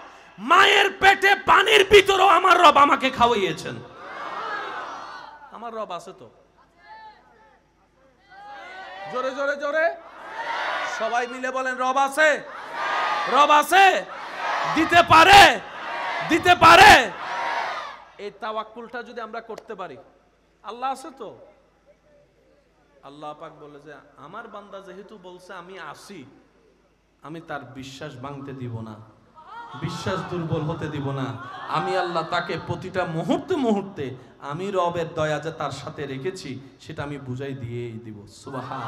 মায়ের পেটে পানির ভিতরেও আমার রব আমাকে খাওয়াইয়েছেন। আমার রব আছে তো। জোরে জোরে জোরে সবাই মিলে বলেন, রব আছে, রব আছে, দিতে পারে, দিতে পারে। এই তাওয়াক্কুলটা যদি আমরা করতে পারি, আল্লাহ আছে তো। আল্লাহ পাক বলে যে আমার বান্দা যেহেতু বলছে আমি আসি, আমি তার বিশ্বাস ভাঙতে দিব না, বিশ্বাস দুর্বল হতে দিব না। আমি আল্লাহ তাকে প্রতিটা মুহূর্তে মুহূর্তে আমি রবের দয়া যে তার সাথে রেখেছি সেটা আমি বুঝাই দিয়েই দিব। সুবহান।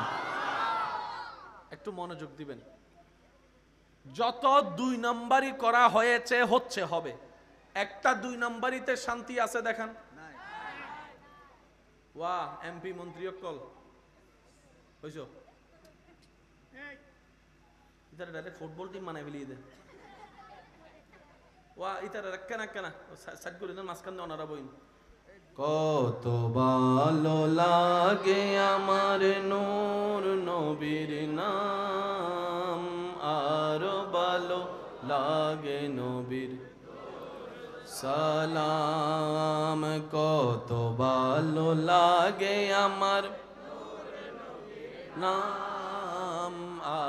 একটু মনোযোগ দিবেন। যত 2 নম্বরই করা হয়েছে, হচ্ছে, হবে, একটা 2 নম্বরিতে শান্তি আছে দেখান। ওয়াহ, এমপি মন্ত্রী কল হইছো, ইতারে ডাইরেক্ট ফুটবল টিম বানাই ফেলিয়ে দে। ওয়া ইতারে কেনা কেনা সাইড করে দেন, মাঝখান দিয়ে ওনারা বইন। কত ভালো লাগে আমার নূর নবীর নাম, আরো ভালো লাগে নবীর সালাম। কত ভালো লাগে আমার নাম,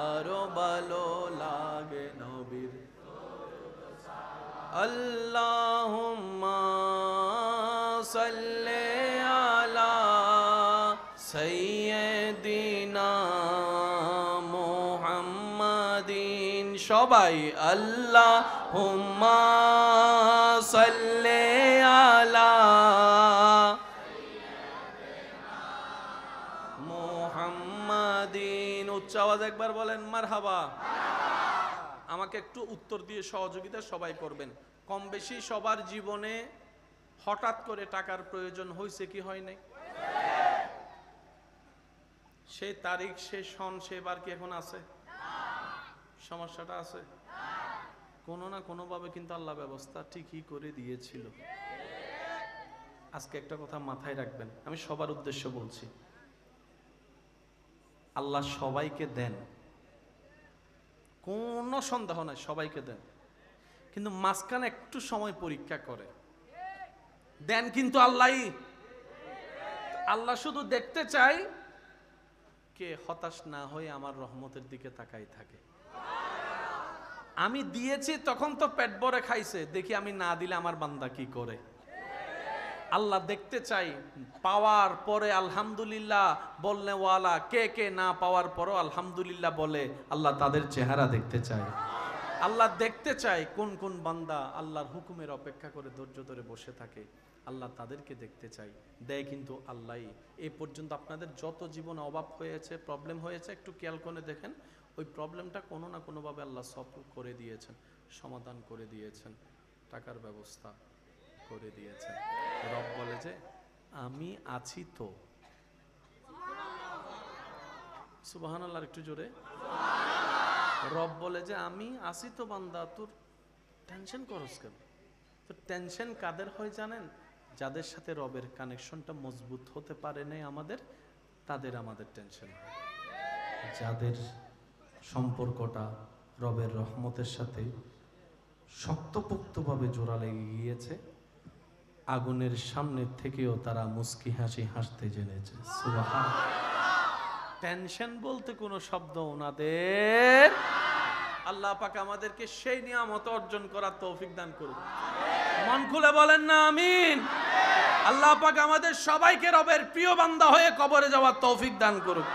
আরো ভালো লাগে নবীর। আল্লাহুম্মা সাল্লি আলা সাইয়্যিদিনা মুহাম্মাদিন। সবাই আল্লাহুম্মা সাল্লি আলা মুহাম্মাদিন। উচ্চ আওয়াজ একবার বলেন মারহাবা। আমাকে একটু উত্তর দিয়ে সহযোগিতা সবাই করবেন। কম বেশি সবার জীবনে হঠাৎ করে টাকার প্রয়োজন হয়েছে কি হয় নাই? সে তারিখ, সে সন, সে বার কি এখন আছে? সমস্যাটা আছে? কোনো না কোনো ভাবে কিন্তু আল্লাহ ব্যবস্থা ঠিকই করে দিয়েছিল। আজকে একটা কথা মাথায় রাখবেন, আমি সবার উদ্দেশ্য বলছি, আল্লাহ সবাইকে দেন, কোনো সন্দেহ নাই, সবাইকে দেন, কিন্তু মাঝখানে একটু সময় পরীক্ষা করে দেন কিন্তু আল্লাহই। আল্লাহ শুধু দেখতে চাই কে হতাশ না হয়ে আমার রহমতের দিকে তাকাই থাকে। আমি দিয়েছি তখন তো পেট ভরে খাইছে, দেখি আমি না দিলে আমার বান্দা কি করে। আল্লাহ দেখতে চাই পাওয়ার পরে আলহামদুলিল্লাহ বললে ওয়ালা কে কে না পাওয়ার পরও আলহামদুলিল্লাহ বলে, আল্লাহ তাদের চেহারা দেখতে চায়। আল্লাহ দেখতে চায় কোন কোন বান্দা আল্লাহর হুকুমের অপেক্ষা করে ধৈর্য ধরে বসে থাকে, আল্লাহ তাদেরকে দেখতে চাই। দেয় কিন্তু আল্লাহই। এই পর্যন্ত আপনাদের যত জীবনে অভাব হয়েছে, প্রবলেম হয়েছে, একটু খেয়াল করে দেখেন, ওই প্রবলেমটা কোনো না কোনোভাবে আল্লাহ সলভ করে দিয়েছেন, সমাধান করে দিয়েছেন, টাকার ব্যবস্থা করে দিয়েছেন। রব বলে যে আমি আছি তো। সুবহানাল্লাহ, একটু জোরে। রব বলে যে আমি আছি তো বান্দা, তোর টেনশন করস কেন? তো টেনশন কাদের হয় জানেন? যাদের সাথে রবের কানেকশনটা মজবুত হতে পারে নাই আমাদের, তাদের আমাদের টেনশন হয়। যাদের সম্পর্কটা রবের রহমতের সাথে শক্তপোক্তভাবে জোড়া লেগে গিয়েছে, আগুনের সামনে থেকেও তারা মুস্কি হাসি হাসতে জেনেছে। সুবহান। টেনশন বলতে কোনো শব্দ ওনাদের। আল্লাহ পাক আমাদেরকে সেই নিয়ামত অর্জন করার তৌফিক দান করুন। মন খুলে বলেন না আমিন। আল্লাহ পাক আমাদের সবাইকে রবের প্রিয় বান্দা হয়ে কবরে যাওয়ার তৌফিক দান করুন।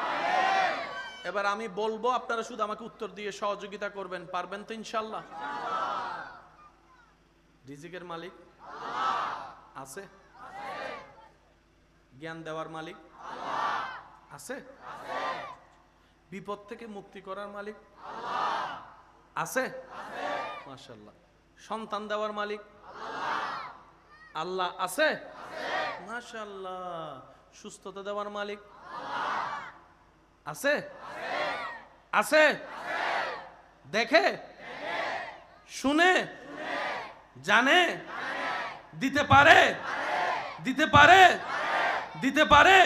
এবার আমি বলবো, আপনারা শুধু আমাকে উত্তর দিয়ে সহযোগিতা করবেন, পারবেন তো ইনশাআল্লাহ? রিজিকের মালিক আছে? জ্ঞান দেওয়ার মালিক আছে? বিপদ থেকে মুক্তি করার মালিক আছে? মাশাআল্লাহ। সন্তান দেওয়ার মালিক আল্লাহ আছে? মাশাআল্লাহ। সুস্থতা দেওয়ার মালিক আছে? আছে? দেখে শুনে জানে দিতে পারে? দিতে পারে? দিতে পারে?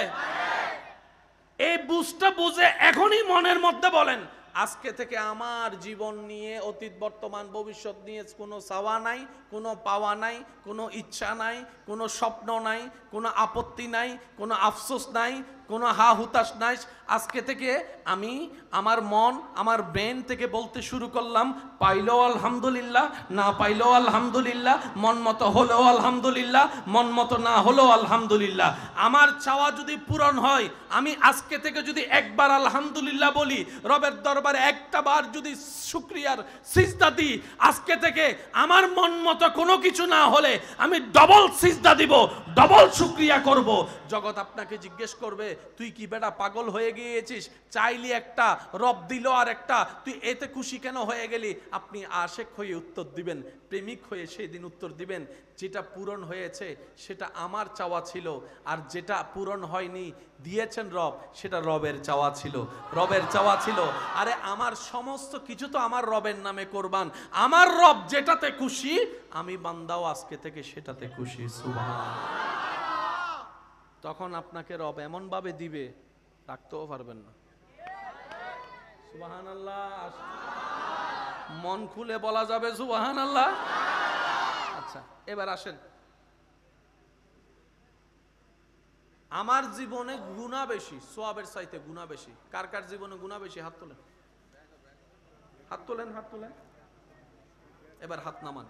এই বুঝটা বুঝে এখনই মনের মধ্যে বলেন, আজকে থেকে আমার জীবন নিয়ে অতীত বর্তমান ভবিষ্যৎ নিয়ে কোনো চাওয়া নাই, কোনো পাওয়া নাই, কোনো ইচ্ছা নাই, কোনো স্বপ্ন নাই, কোনো আপত্তি নাই, কোনো আফসোস নাই, কোনো হা হুতাশ নাই। আজকে থেকে আমি আমার মন, আমার ব্রেন থেকে বলতে শুরু করলাম, পাইলেও আলহামদুলিল্লাহ, না পাইলেও আলহামদুলিল্লাহ, মন মতো হলেও আলহামদুলিল্লাহ, মন মতো না হলেও আলহামদুলিল্লাহ। আমার চাওয়া যদি পূরণ হয়, আমি আজকে থেকে যদি একবার আলহামদুলিল্লাহ বলি, রবের দরবারে একটা বার যদি শুকরিয়ার সিজদা দিই, আজকে থেকে আমার মন মতো কোনো কিছু না হলে আমি ডবল সিজদা দিব, ডবল শুকরিয়া করব। জগৎ আপনাকে জিজ্ঞেস করবে, তুই কি বেটা পাগল হয়ে গিয়েছিস? চাইলি একটা, রব দিল আর একটা, তুই এতে খুশি কেন হয়ে গেলি? আপনি আশেক হয়ে উত্তর দিবেন, প্রেমিক হয়ে সেই দিন উত্তর দিবেন, যেটা পূরণ হয়েছে সেটা আমার চাওয়া ছিল, আর যেটা পূরণ হয়নি দিয়েছেন রব, সেটা রবের চাওয়া ছিল, রবের চাওয়া ছিল। আরে আমার সমস্ত কিছু তো আমার রবের নামে কোরবান। আমার রব যেটাতে খুশি, আমি বান্দাও আজকে থেকে সেটাতে খুশি। সুবহান। তখন আপনাকে রব এমন ভাবে দিবে, রাখতেও পারবেন না। সুবহানাল্লাহ। মন খুলে বলা যাবে সুবহানাল্লাহ। আচ্ছা, এবার আসেন, আমার জীবনে গুনাহ বেশি, সওয়াবের চাইতে গুনাহ বেশি। কার কার জীবনে গুনাহ বেশি? হাত তোলেন, হাত তোলেন, হাত তোলেন। এবার হাত নামান।